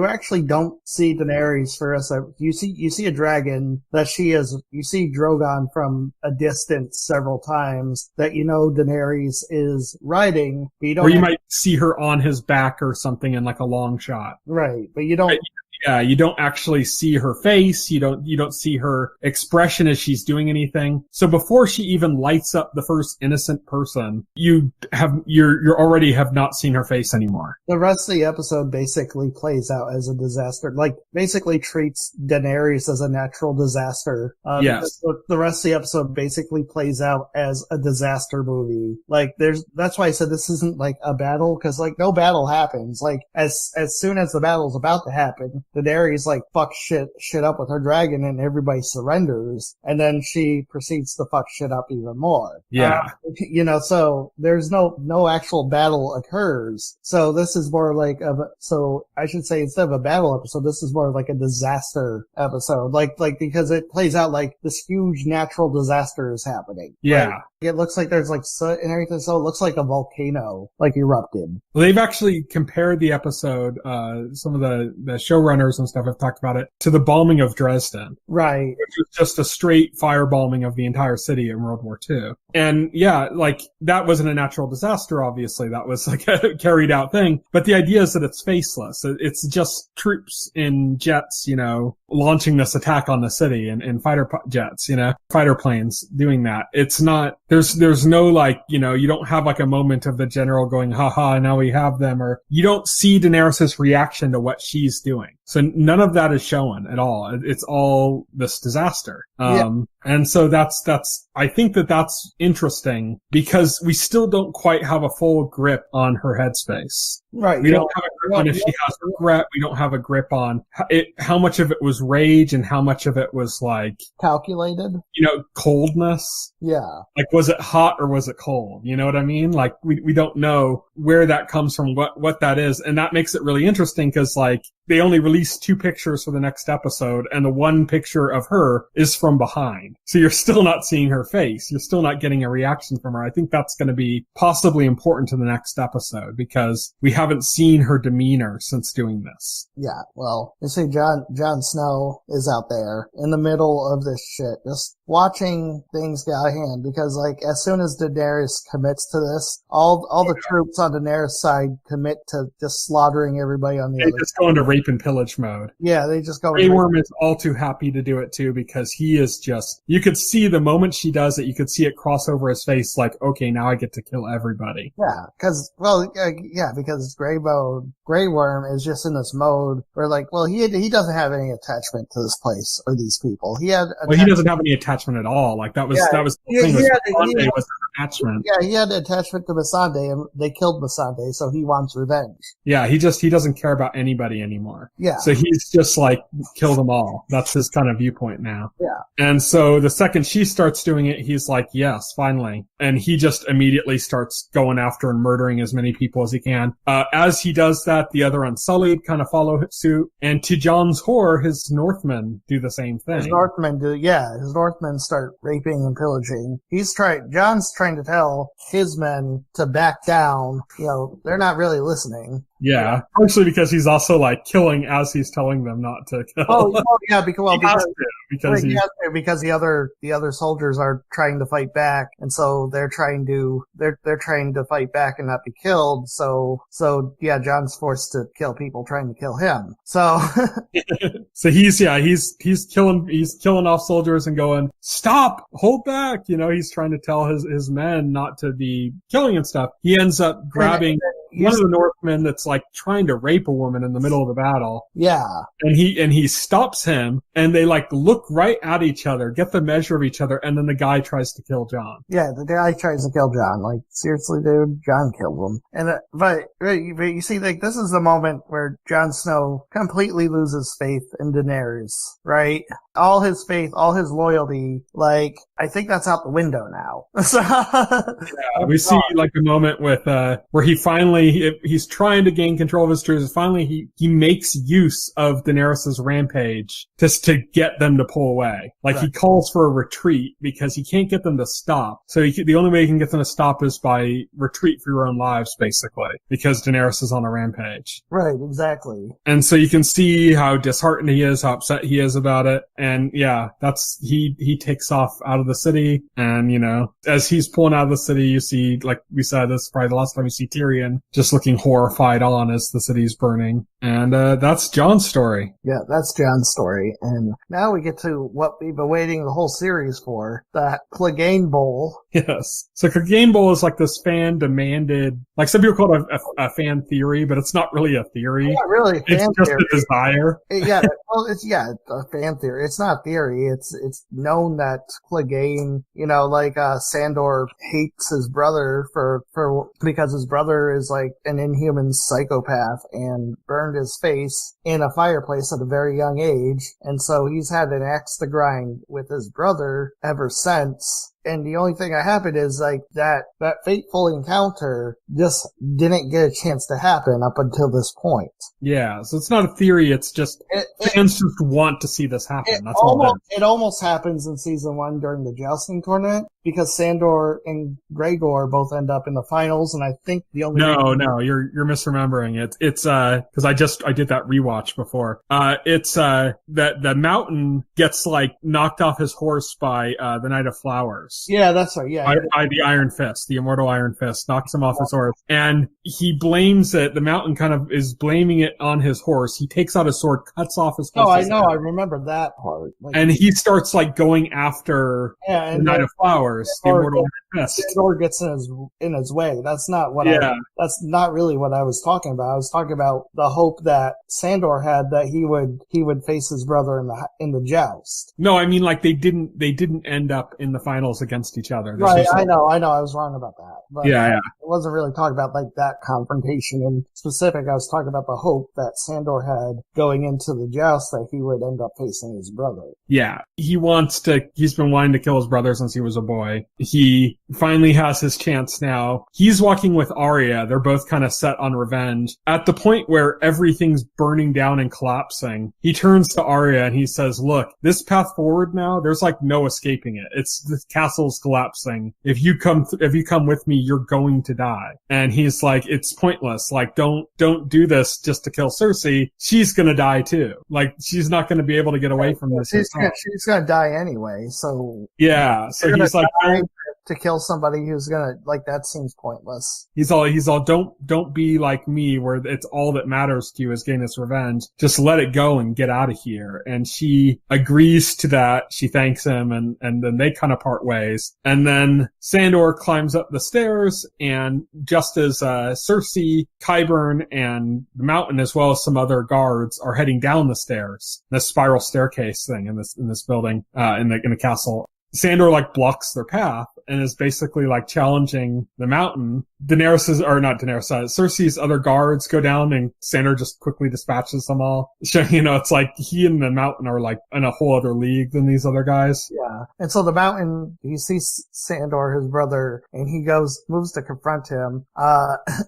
actually don't see Daenerys for us. You see a dragon that you see Drogon from a distance several times that you know Daenerys is riding, but you don't. Or you might see her on his back or something in like a long shot. Right, but you don't. Yeah, you don't actually see her face. You don't see her expression as she's doing anything. So before she even lights up the first innocent person, you already have not seen her face anymore. The rest of the episode basically plays out as a disaster. Like, basically treats Daenerys as a natural disaster. Yes. The rest of the episode basically plays out as a disaster movie. Like, that's why I said this isn't like a battle, cause like no battle happens. Like, as soon as the battle's about to happen, Daenerys like fucks shit up with her dragon and everybody surrenders, and then she proceeds to fuck shit up even more. Yeah. So there's no actual battle occurs. So this is more like so I should say instead of a battle episode, this is more like a disaster episode. Like because it plays out like this huge natural disaster is happening. Yeah. Like, it looks like there's like soot and everything, so it looks like a volcano like erupted. Well, they've actually compared the episode, some of the showrunners and stuff have talked about it, to the bombing of Dresden. Right. Which was just a straight firebombing of the entire city in World War II. And yeah, like, that wasn't a natural disaster, obviously. That was like a carried out thing. But the idea is that it's faceless. It's just troops in jets, launching this attack on the city in fighter jets, fighter planes doing that. It's not, there's no like, you don't have like a moment of the general going, haha, now we have them, or you don't see Daenerys' reaction to what she's doing. So none of that is shown at all. It's all this disaster. And so I think that's interesting because we still don't quite have a full grip on her headspace. Right. We don't have a And if she has regret, we don't have a grip on how much of it was rage and how much of it was like calculated, coldness. Yeah. Like, was it hot or was it cold? You know what I mean? Like, we don't know where that comes from, what that is. And that makes it really interesting because, like, they only released 2 pictures for the next episode, and the one picture of her is from behind. So you're still not seeing her face. You're still not getting a reaction from her. I think that's going to be possibly important to the next episode because we haven't seen her demeanor since doing this. Yeah, well, they say Jon Snow is out there in the middle of this shit, just watching things get out of hand because, like, as soon as Daenerys commits to this, all the troops on Daenerys' side commit to just slaughtering everybody on the other side. They just go into rape and pillage mode. Yeah, they just go. Grey Worm is all too happy to do it too because he is just. You could see the moment she does it, you could see it cross over his face, like, okay, now I get to kill everybody. Yeah, because Grey Worm is just in this mode where, like, well, he doesn't have any attachment to this place or these people. He doesn't have any attachment at all. Like that was the thing. Missandei was an attachment. Yeah, he had an attachment to Missandei, and they killed Missandei, so he wants revenge. Yeah, he doesn't care about anybody anymore. Yeah. So he's just like, kill them all. That's his kind of viewpoint now. Yeah. And so the second she starts doing it, he's like, yes, finally. And he just immediately starts going after and murdering as many people as he can. As he does that, the other Unsullied kind of follow suit. And to Jon's horror, his Northmen do the same thing. His Northmen start raping and pillaging. Jon's trying to tell his men to back down. They're not really listening. Yeah, partially because he's also like killing as he's telling them not to kill. Because the other soldiers are trying to fight back, and so they're trying to fight back and not be killed. So Jon's forced to kill people trying to kill him. So so he's killing off soldiers and going, stop, hold back. He's trying to tell his men not to be killing and stuff. He ends up grabbing one of the Northmen that's like trying to rape a woman in the middle of the battle. Yeah. And he stops him, and they like look right at each other, get the measure of each other, and then the guy tries to kill Jon. Yeah, the guy tries to kill Jon. Like, seriously, dude, Jon killed him. And but you see, like, this is the moment where Jon Snow completely loses faith in Daenerys, right? All his faith, all his loyalty, like, I think that's out the window now. Yeah, we see like a moment with where he finally he's trying to gain control of his troops. Finally, he makes use of Daenerys' rampage just to get them to pull away. Like, he calls for a retreat because he can't get them to stop. So the only way he can get them to stop is by retreat for your own lives, basically, because Daenerys is on a rampage. Right, exactly. And so you can see how disheartened he is, how upset he is about it. And yeah, he takes off out of the city. And, as he's pulling out of the city, you see, like we said, this is probably the last time you see Tyrion just looking horrified on as the city's burning. And that's Jon's story. Yeah, that's Jon's story. And now we get to what we've been waiting the whole series for, the Clegane Bowl. Yes. So Clegane Bowl is like this fan-demanded, like some people call it a fan theory, but it's not really a theory. Not really a fan theory. It's just a desire. It's a fan theory. It's not theory. It's known that Clegane, Sandor hates his brother because his brother is like an inhuman psychopath and burned his face in a fireplace at a very young age. And so he's had an axe to grind with his brother ever since. And the only thing that happened is like that fateful encounter just didn't get a chance to happen up until this point. Yeah, so it's not a theory, it's just fans just want to see this happen. That's all it almost happens in season 1 during the jousting tournament because Sandor and Gregor both end up in the finals, and I think the only No, you're misremembering it. It's because I did that rewatch before. It's that the Mountain gets like knocked off his horse by the Knight of Flowers. Yeah, that's right. Yeah, by the Iron Fist, the immortal Iron Fist, knocks him off his horse, and he blames it. The Mountain kind of is blaming it on his horse. He takes out his sword, cuts off his horse. Oh, I know. I remember that part. And he starts like going after the Knight of Flowers, the immortal Iron Fist. Sandor gets in his way. That's not what. That's not really what I was talking about. I was talking about the hope that Sandor had that he would face his brother in the joust. No, I mean like they didn't end up in the finals against each other. Right, I know. I was wrong about that. but Yeah. it wasn't really talking about like that confrontation in specific. I was talking about the hope that Sandor had going into the joust that he would end up facing his brother. Yeah. He's been wanting to kill his brother since he was a boy. He finally has his chance now. He's walking with Arya. They're both kind of set on revenge. At the point where everything's burning down and collapsing, he turns to Arya and he says, look, this path forward now, there's like no escaping it. The castle's collapsing. If you come with me, you're going to die. And he's like, it's pointless. Like, don't do this just to kill Cersei. She's gonna die too. Like, she's not gonna be able to get away from this. She's gonna die anyway, so. Yeah, so he's like, to kill somebody who's gonna, like, that seems pointless. He's all, don't be like me where it's all that matters to you is getting this revenge. Just let it go and get out of here. And she agrees to that. She thanks him and then they kind of part ways. And then Sandor climbs up the stairs and just as, Cersei, Qyburn, and the Mountain as well as some other guards are heading down the stairs, the spiral staircase thing in this building, in the castle. Sandor like blocks their path and is basically like challenging the Mountain. Cersei's other guards go down and Sandor just quickly dispatches them all. Showing, it's like he and the Mountain are like in a whole other league than these other guys. Yeah. And so the Mountain, he sees Sandor, his brother, and he moves to confront him.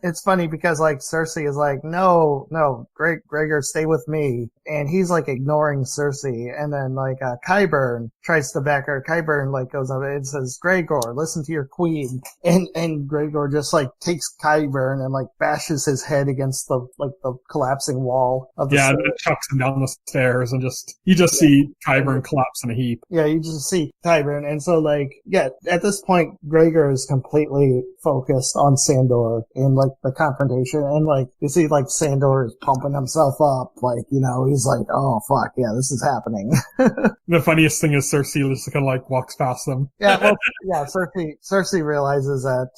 It's funny because like Cersei is like, no, Gregor, stay with me. And he's like ignoring Cersei. And then like, Qyburn tries to back her. Qyburn like goes up and says, Gregor, listen to your queen. And Gregor just like takes Qyburn and like bashes his head against the collapsing wall of the stairs. And it chucks him down the stairs and you just see Qyburn collapse in a heap. Yeah, you just see Qyburn. And so like, yeah, at this point, Gregor is completely focused on Sandor in like the confrontation. And like, you see like Sandor is pumping himself up. Like, he's like, oh fuck, yeah, this is happening. The funniest thing is Cersei just kind of like walks past them. Cersei realizes that,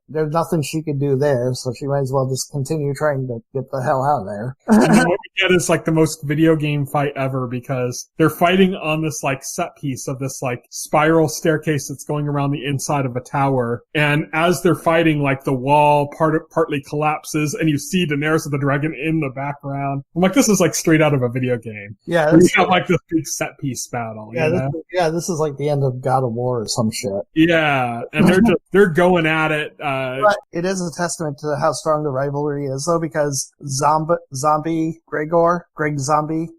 there's nothing she could do there, so she might as well just continue trying to get the hell out of there. And what we get is like the most video game fight ever because they're fighting on this like set piece of this like spiral staircase that's going around the inside of a tower. And as they're fighting, like the wall partly collapses and you see Daenerys the Dragon in the background. I'm like, this is like straight out of a video game. Yeah. We have like this big set piece battle. This is like the end of God of War or some shit. Yeah. And they're going at it. But it is a testament to how strong the rivalry is though, because Greg Zombie,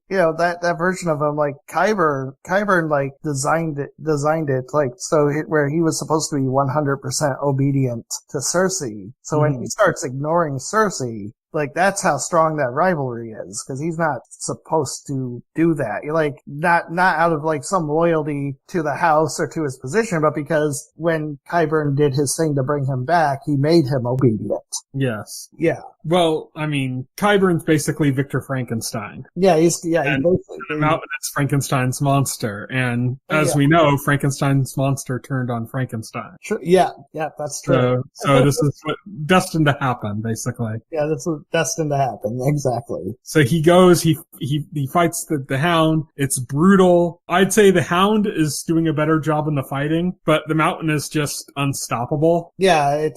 that version of him, like Qyburn like designed it like so where he was supposed to be 100% obedient to Cersei. So when he starts ignoring Cersei, like, that's how strong that rivalry is, because he's not supposed to do that. You're like, not out of like some loyalty to the house or to his position, but because when Qyburn did his thing to bring him back, he made him obedient. Yes. Yeah. Well, I mean, Qyburn's basically Victor Frankenstein. Yeah, he's Frankenstein's monster. And as we know, Frankenstein's monster turned on Frankenstein. Sure. Yeah, that's true. So this is destined to happen, basically. Yeah, this was destined to happen. Exactly. So he goes, he fights the Hound. It's brutal. I'd say the Hound is doing a better job in the fighting, but the Mountain is just unstoppable. Yeah,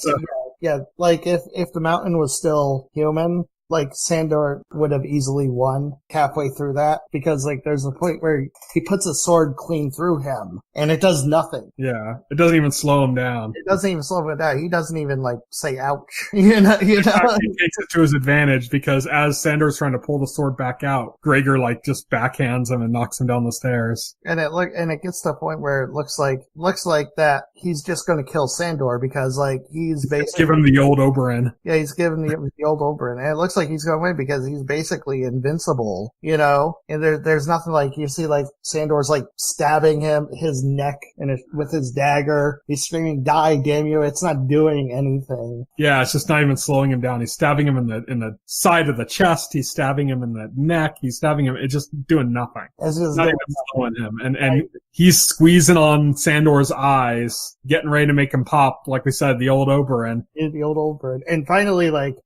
like if the Mountain was still human, like Sandor would have easily won halfway through that, because like there's a point where he puts a sword clean through him and it does nothing. Yeah, it doesn't even slow him down. It doesn't even slow him down. He doesn't even like say ouch. You know. He takes it to his advantage because as Sandor's trying to pull the sword back out, Gregor like just backhands him and knocks him down the stairs. And it gets to a point where it looks like that he's just going to kill Sandor because like he's basically give him the old Oberyn. Yeah, he's giving the old Oberyn, and it looks like he's going to win because he's basically invincible, you know? And there's nothing like, you see like Sandor's like stabbing his neck with his dagger. He's screaming, die, damn you. It's not doing anything. Yeah, it's just not even slowing him down. He's stabbing him in the side of the chest. He's stabbing him in the neck. He's stabbing him. It's just doing nothing. It's just not even slowing him. And he's squeezing on Sandor's eyes, getting ready to make him pop, like we said, the old Oberyn. The old Oberyn. And finally, like,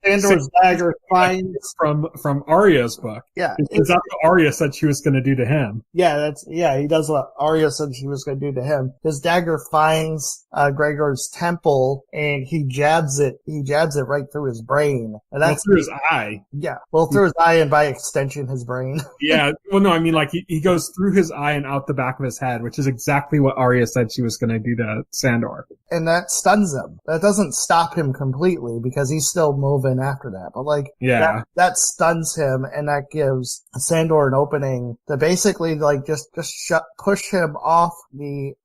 Sandor's dagger dagger finds from Arya's book. Yeah. Is that what Arya said she was going to do to him? Yeah, he does what Arya said she was going to do to him. His dagger finds Gregor's temple, and he jabs it right through his brain. And that's through his eye. Yeah. Well, through his eye and by extension his brain. Yeah. Well, no, I mean, like, he goes through his eye and out the back of his head, which is exactly what Arya said she was going to do to Sandor. And that stuns him. That doesn't stop him completely because he's still moving after that. But like, yeah, that stuns him, and that gives Sandor an opening to basically like just push him off the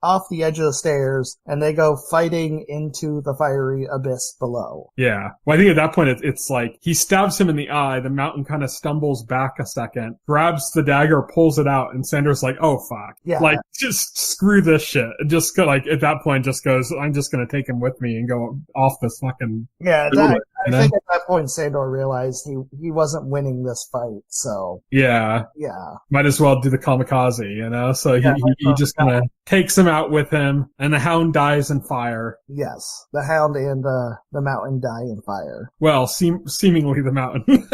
edge of the stairs, and they go fighting into the fiery abyss below. Yeah. Well, I think at that point it's like he stabs him in the eye. The mountain kind of stumbles back a second, grabs the dagger, pulls it out, and Sandor's like, "Oh fuck!" Yeah. Like, just screw this shit. And just like at that point, just goes, "I'm just gonna take him with me and go off this fucking." Yeah. I think at that point Sandor realized he wasn't winning this fight. So. Yeah. Might as well do the kamikaze, you know? So he just kind of takes him out with him, and the Hound dies in fire. Yes. The Hound and the Mountain die in fire. Well, seemingly the Mountain.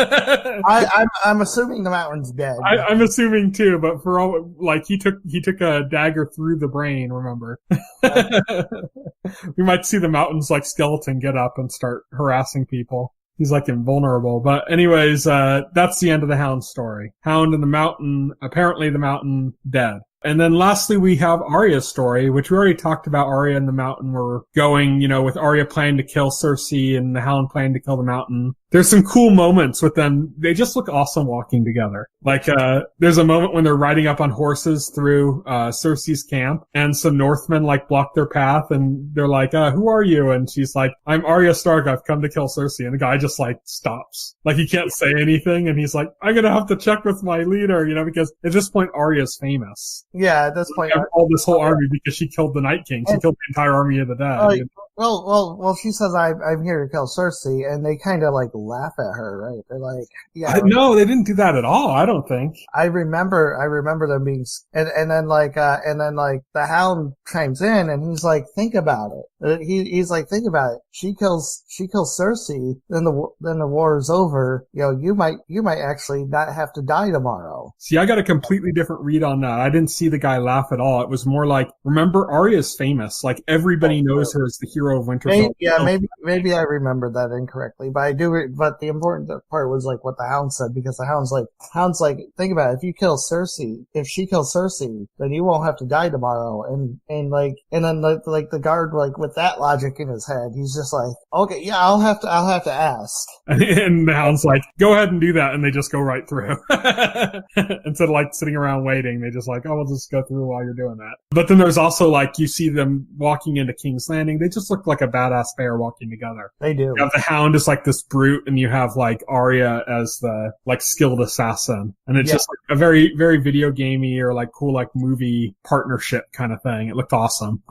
I'm assuming the Mountain's dead. I'm assuming too, but for all, like, he took a dagger through the brain, remember? We might see the Mountain's like skeleton get up and start harassing people. He's like invulnerable. But anyways, that's the end of the Hound story. Hound and the Mountain, apparently the Mountain dead. And then lastly, we have Arya's story, which we already talked about. Arya and the Mountain were going, with Arya planning to kill Cersei and the Hound planning to kill the Mountain. There's some cool moments with them. They just look awesome walking together. Like, there's a moment when they're riding up on horses through, Cersei's camp, and some Northmen, like, block their path, and they're like, who are you? And she's like, I'm Arya Stark, I've come to kill Cersei. And the guy just, like, stops. Like, he can't say anything, and he's like, I'm gonna have to check with my leader, because at this point, Arya's famous. Yeah, at this point. All this whole army because she killed the Night King. She killed the entire army of the dead. Well, she says, I'm here to kill Cersei, and they kind of, like, laugh at her, right? They're like, yeah. No, they didn't do that at all, I don't think. I remember them being, and then the Hound chimes in, and he's like, think about it. He's like, think about it. She kills Cersei, then the war is over. You might actually not have to die tomorrow. See, I got a completely different read on that. I didn't see the guy laugh at all. It was more like, remember, Arya's famous. Like, everybody knows her as the hero of Winterfell. Maybe I remembered that incorrectly, but but the important part was like what the Hound said, because the Hound's like, think about it. If she kills Cersei, then you won't have to die tomorrow. And then the guard, like, with that logic in his head, he's just like, okay, yeah, I'll have to ask. And the Hound's like, go ahead and do that. And they just go right through. Instead of like sitting around waiting, they just like, oh, we'll just go through while you're doing that. But then there's also like, you see them walking into King's Landing. They just look like a badass pair walking together. They do. You have the Hound as like this brute, and you have like Arya as the like skilled assassin. And it's just like a very, very video gamey or like cool like movie partnership kind of thing. It looked awesome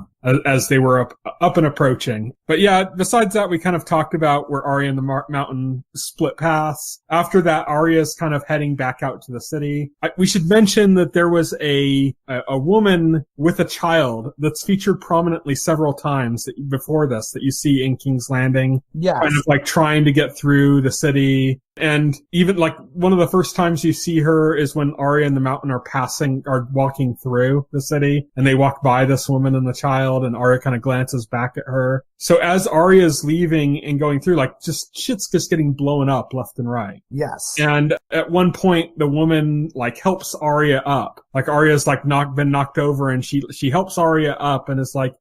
as they were up and approaching. But yeah, besides that, we kind of talked about where Arya and the Mountain split paths. After that, Arya's kind of heading back out to the city. We should mention that there was a woman with a child that's featured prominently several times before this that you see in King's Landing. Yes. Kind of like trying to get through the city. And even like one of the first times you see her is when Arya and the Mountain are walking through the city, and they walk by this woman and the child, and Arya kind of glances back at her. So as Arya's leaving and going through, like, shit's just getting blown up left and right. Yes. And at one point, the woman, like, helps Arya up. Like, Arya's, like, been knocked over, and she helps Arya up, and is like,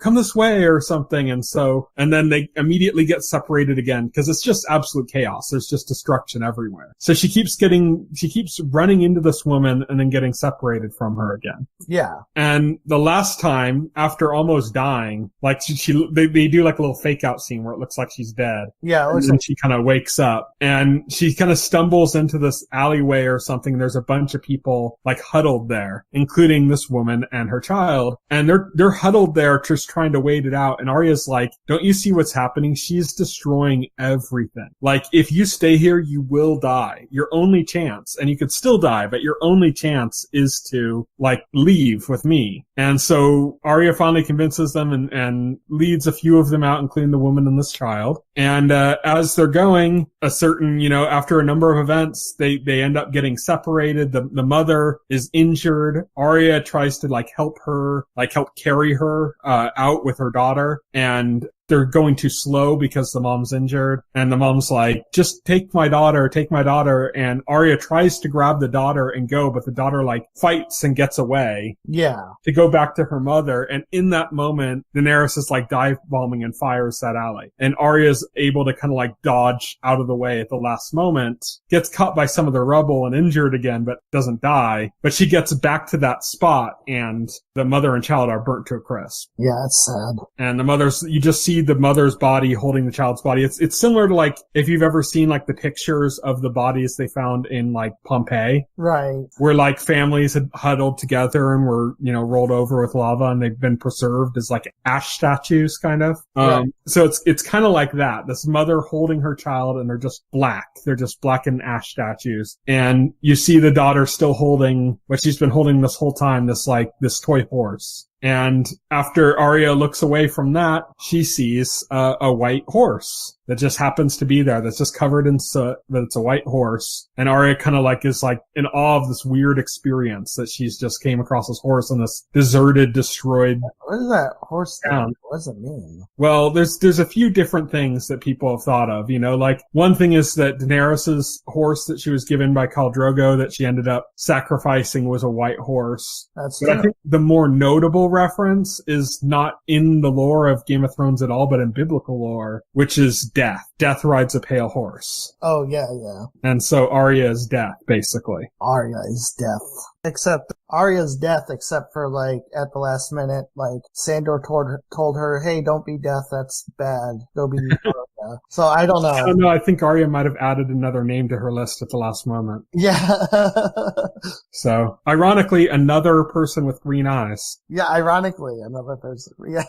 come this way or something. And then they immediately get separated again, because it's just absolute chaos. There's just destruction everywhere. So she keeps running into this woman and then getting separated from her again. Yeah. And the last time, after almost dying, like, they do like a little fake out scene where it looks like she's dead. Yeah. And then she kind of wakes up, and she kind of stumbles into this alleyway or something. There's a bunch of people like huddled there, including this woman and her child. And they're huddled there just trying to wait it out. And Arya's like, don't you see what's happening? She's destroying everything. Like, if you stay here here, you will die. Your only chance, and you could still die, but your only chance is to, like, leave with me. And so Arya finally convinces them and leads a few of them out, including the woman and this child. And as they're going, a certain, after a number of events, they end up getting separated. The mother is injured. Arya tries to, like, help carry her out with her daughter. And they're going too slow because the mom's injured. And the mom's like, just take my daughter. And Arya tries to grab the daughter and go, but the daughter, like, fights and gets away. Yeah. To go back to her mother. And in that moment, Daenerys is, like, dive bombing and fires that alley. And Arya's able to kind of, like, dodge out of the way at the last moment, gets caught by some of the rubble and injured again, but doesn't die. But she gets back to that spot, and the mother and child are burnt to a crisp. Yeah, it's sad. And you just see the mother's body holding the child's body. It's similar to, like, if you've ever seen, like, the pictures of the bodies they found in, like, Pompeii. Right. Where, like, families had huddled together and were, rolled over with lava, and they've been preserved as, like, ash statues, kind of. Right. So it's kind of like that. This mother holding her child, and they're just black. They're just blackened ash statues. And you see the daughter still holding what she's been holding this whole time, this toy horse. And after Arya looks away from that, she sees a white horse that just happens to be there, that's just covered in soot, but it's a white horse. And Arya kind of, like, is, like, in awe of this weird experience that she's just came across this horse on this deserted, destroyed What is that horse thing? town. What does it mean? Well, there's a few different things that people have thought of, like, one thing is that Daenerys's horse that she was given by Khal Drogo that she ended up sacrificing was a white horse. That's But I think the more notable reference is not in the lore of Game of Thrones at all, but in biblical lore, which is death. Death rides a pale horse. Oh, yeah. And so Arya is death, basically. Arya is death. Except Arya's death, except for, like, at the last minute, like, Sandor told her, hey, don't be death, that's bad. Go be Arya. So I don't know. I don't know. I think Arya might have added another name to her list at the last moment. Yeah. So, ironically, another person with green eyes. Yeah, ironically, another person. Yeah.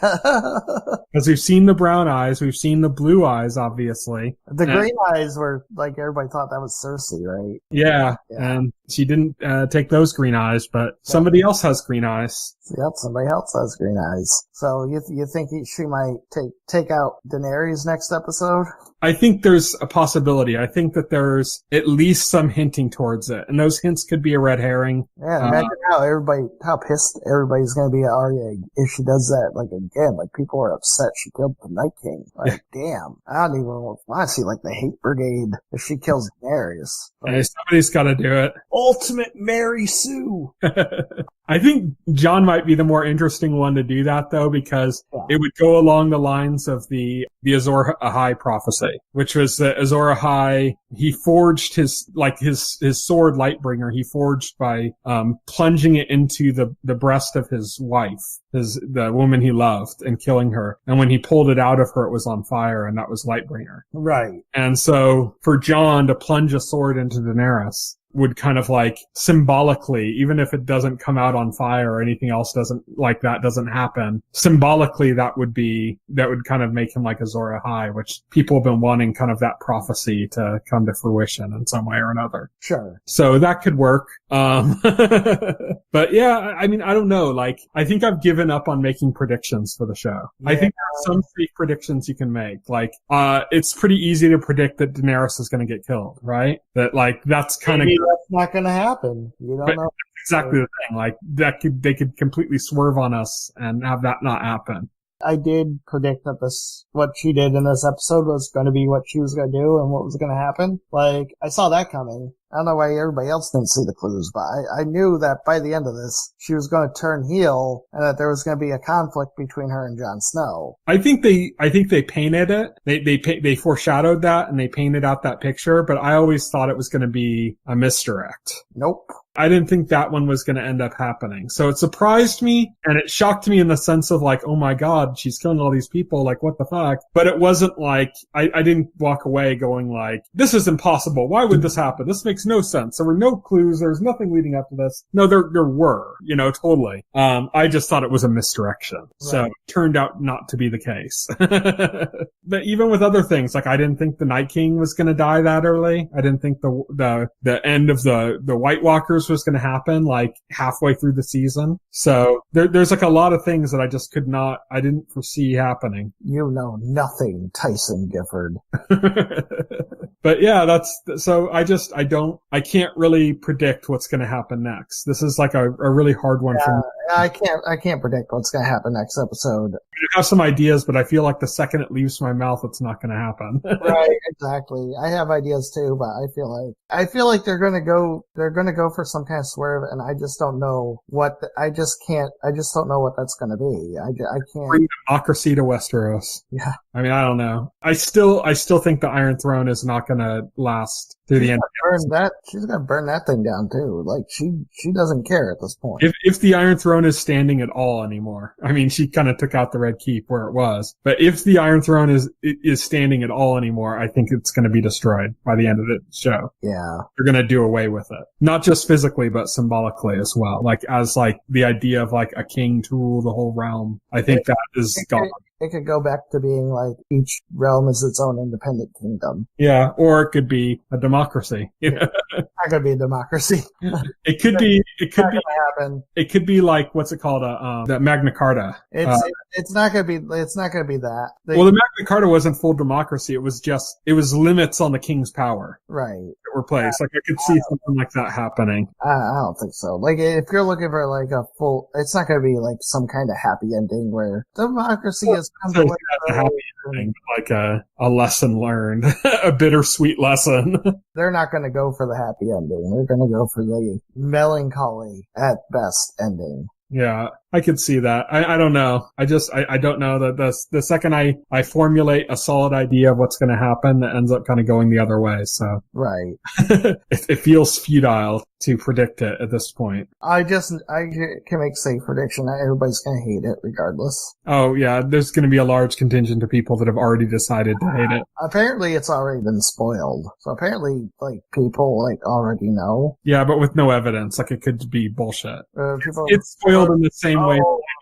Because we've seen the brown eyes, we've seen the blue eyes, obviously. The green eyes were, like, everybody thought that was Cersei, right? Yeah. And she didn't take those green eyes, but somebody else has green eyes. Yep, somebody else has green eyes. So you think she might take out Daenerys next episode? I think there's a possibility. I think that there's at least some hinting towards it. And those hints could be a red herring. Yeah, imagine how pissed everybody's going to be at Arya if she does that, like, again. Like, people are upset she killed the Night King. Like, damn. I don't even want to see, like, the hate brigade if she kills Daenerys. Like, hey, somebody's got to do it. Ultimate Mary Sue. I think Jon might be the more interesting one to do that, though, because it would go along the lines of the Azor Ahai prophecy, which was that Azor Ahai, he forged his sword Lightbringer, he forged by plunging it into the breast of his wife, the woman he loved, and killing her. And when he pulled it out of her, it was on fire, and that was Lightbringer. Right. And so for Jon to plunge a sword into Daenerys would kind of, like, symbolically, even if it doesn't come out on fire or anything else doesn't happen, symbolically that would kind of make him like Azor Ahai, which people have been wanting kind of that prophecy to come to fruition in some way or another. Sure. So that could work. But yeah, I mean, I don't know. Like, I think I've given up on making predictions for the show. Yeah. I think there are some fake predictions you can make. Like, it's pretty easy to predict that Daenerys is going to get killed, right? That, like, that's kind of... That's not going to happen. You don't know. Exactly the thing. Like, they could completely swerve on us and have that not happen. I did predict that what she did in this episode was going to be what she was going to do and what was going to happen. Like, I saw that coming. I don't know why everybody else didn't see the clues, but I knew that by the end of this, she was going to turn heel and that there was going to be a conflict between her and Jon Snow. I think they painted it. They foreshadowed that and they painted out that picture, but I always thought it was going to be a misdirect. Nope. I didn't think that one was going to end up happening. So it surprised me, and it shocked me in the sense of like, oh my God, she's killing all these people. Like, what the fuck? But it wasn't like, I didn't walk away going like, this is impossible. Why would this happen? This makes no sense. There were no clues. There was nothing leading up to this. No, there were, totally. I just thought it was a misdirection. Right. So it turned out not to be the case. But even with other things, like I didn't think the Night King was going to die that early. I didn't think the end of the White Walkers was going to happen like halfway through the season. So there's like a lot of things that I didn't foresee happening. You know nothing, Tyson Gifford. But yeah, I can't really predict what's going to happen next. This is like a really hard one for me. I can't predict what's going to happen next episode. I have some ideas, but I feel like the second it leaves my mouth, it's not going to happen. Right, exactly. I have ideas too, but I feel like they're going to go for some kind of swerve, and I just don't know I just don't know what that's going to be. I can't. Bring democracy to Westeros. Yeah. I mean, I don't know. I still think the Iron Throne is not going to last through the end. She's going to burn that thing down too. Like she doesn't care at this point. If the Iron Throne is standing at all anymore, I mean, she kind of took out the Red Keep where it was. But if the Iron Throne is standing at all anymore, I think it's going to be destroyed by the end of the show. Yeah. They're going to do away with it. Not just physically, but symbolically as well. Like as like the idea of like a king to rule the whole realm. I think that is gone. It could go back to being like each realm is its own independent kingdom. Yeah, or it could be a democracy. Not gonna be a democracy. It could be. It could be. Happen. It could be like what's it called? The Magna Carta. It's not gonna be. It's not gonna be that. Well, the Magna Carta wasn't full democracy. It was limits on the king's power. Right. That were placed. Like I could see something like that happening. I don't think so. Like if you're looking for like a full, it's not gonna be like some kind of happy ending where democracy is. So a happy ending, like a lesson learned, a bittersweet lesson. They're not going to go for the happy ending. They're going to go for the melancholy at best ending. Yeah, I could see that. I don't know. I don't know that the second I formulate a solid idea of what's going to happen, it ends up kind of going the other way. So right, it feels futile to predict it at this point. I can make a safe prediction that everybody's going to hate it regardless. Oh yeah, there's going to be a large contingent of people that have already decided to hate it. Apparently, it's already been spoiled. So apparently, like people like already know. Yeah, but with no evidence, like it could be bullshit. It's spoiled in the same way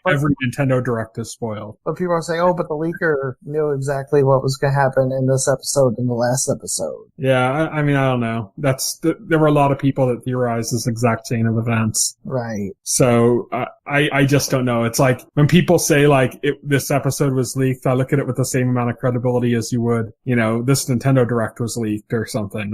every Nintendo Direct is spoiled. But people are saying, but the leaker knew exactly what was going to happen in this episode and the last episode. Yeah, I mean, I don't know. There were a lot of people that theorized this exact chain of events. Right. So I just don't know. It's like when people say like this episode was leaked, I look at it with the same amount of credibility as you would, this Nintendo Direct was leaked or something,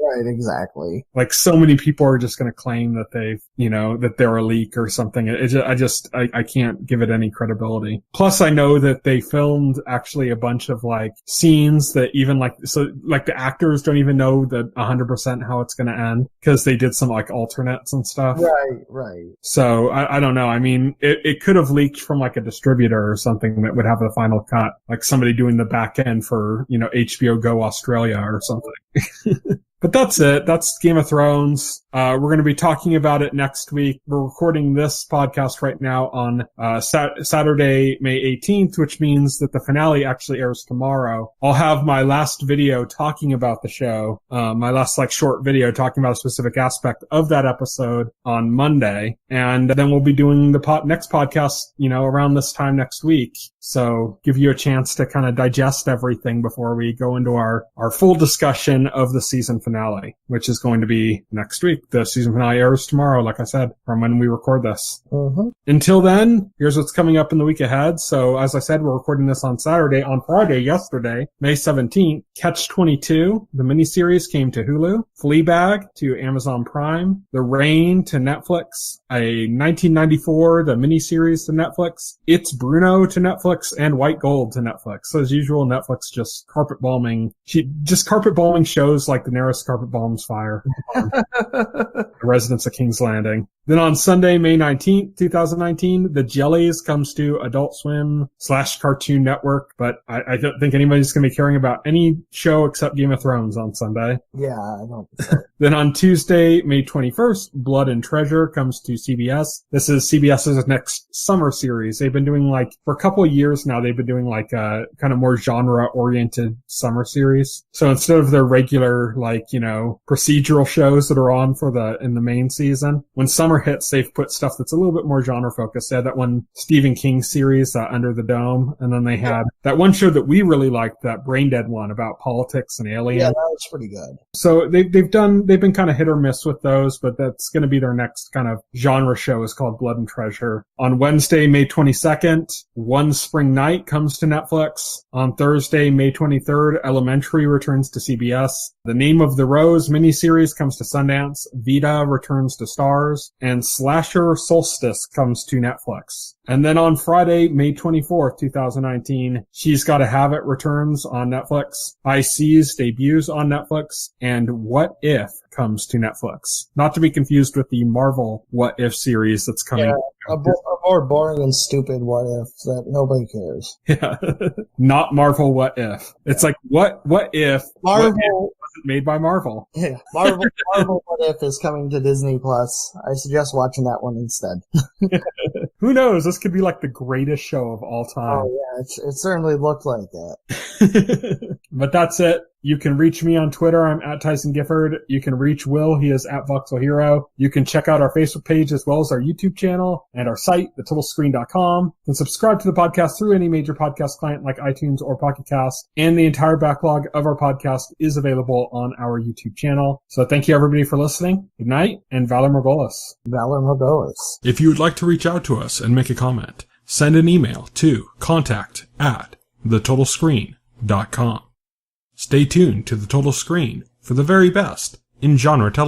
Right, exactly. Like so many people are just going to claim that that they're a leak or something. I can't give it any credibility. Plus I know that they filmed actually a bunch of like scenes that even like the actors don't even know that 100% how it's going to end because they did some like alternates and stuff. Right. So I don't know. I mean, it could have leaked from like a distributor or something that would have the final cut, like somebody doing the back end for, HBO Go Australia or something. But that's it. That's Game of Thrones. We're going to be talking about it next week. We're recording this podcast right now on Saturday, May 18th, which means that the finale actually airs tomorrow. I'll have my last video talking about the show, my last like short video talking about a specific aspect of that episode on Monday. And then we'll be doing the next podcast, around this time next week. So give you a chance to kind of digest everything before we go into our full discussion of the season finale, which is going to be next week. The season finale airs tomorrow, like I said, from when we record this. Mm-hmm. Until then, here's what's coming up in the week ahead. So as I said, we're recording this on Saturday. On Friday, yesterday, May 17th, Catch 22, the miniseries came to Hulu. Fleabag to Amazon Prime. The Rain to Netflix. A 1994, the miniseries to Netflix. It's Bruno to Netflix and White Gold to Netflix. So as usual, Netflix just carpet bombing shows like Daenerys Daenerys carpet bombs fire on the residents of King's Landing. Then on Sunday, May 19th, 2019, The Jellies comes to Adult Swim / Cartoon Network, but I don't think anybody's going to be caring about any show except Game of Thrones on Sunday. Yeah, I don't think so. Then on Tuesday, May 21st, Blood and Treasure comes to CBS. This is CBS's next summer series. They've been doing for a couple of years now, they've been doing a kind of more genre-oriented summer series. So instead of their regular, procedural shows that are on in the main season, when summer hits, they've put stuff that's a little bit more genre focused. They had that one Stephen King series, Under the Dome, and then they had that one show that we really liked, that Brain Dead one about politics and aliens. Yeah, that was pretty good. So they've been kind of hit or miss with those, but that's going to be their next kind of genre show, is called Blood and Treasure. On Wednesday, May 22nd, One Spring Night comes to Netflix. On Thursday, May 23rd, Elementary returns to CBS. The Name of the Rose miniseries comes to Sundance. Vita returns to Starz. And Slasher Solstice comes to Netflix. And then on Friday, May 24th, 2019, She's Gotta Have It returns on Netflix. I Sees debuts on Netflix. And What If comes to Netflix. Not to be confused with the Marvel What If series that's coming. Yeah, a more boring and stupid What If that nobody cares. Yeah. Not Marvel What If. It's what if Marvel wasn't made by Marvel? Yeah. Marvel What If is coming to Disney Plus. I suggest watching that one instead. Who knows? This could be the greatest show of all time. Oh yeah, it certainly looked like that. But that's it. You can reach me on Twitter. I'm at Tyson Gifford. You can reach Will. He is at Voxel Hero. You can check out our Facebook page as well as our YouTube channel and our site, thetotalscreen.com. You can subscribe to the podcast through any major podcast client like iTunes or Pocket Cast. And the entire backlog of our podcast is available on our YouTube channel. So thank you everybody for listening. Good night and Valor Morghulis. Valor Morghulis. If you would like to reach out to us and make a comment, send an email to contact@thetotalscreen.com. Stay tuned to The Total Screen for the very best in genre television.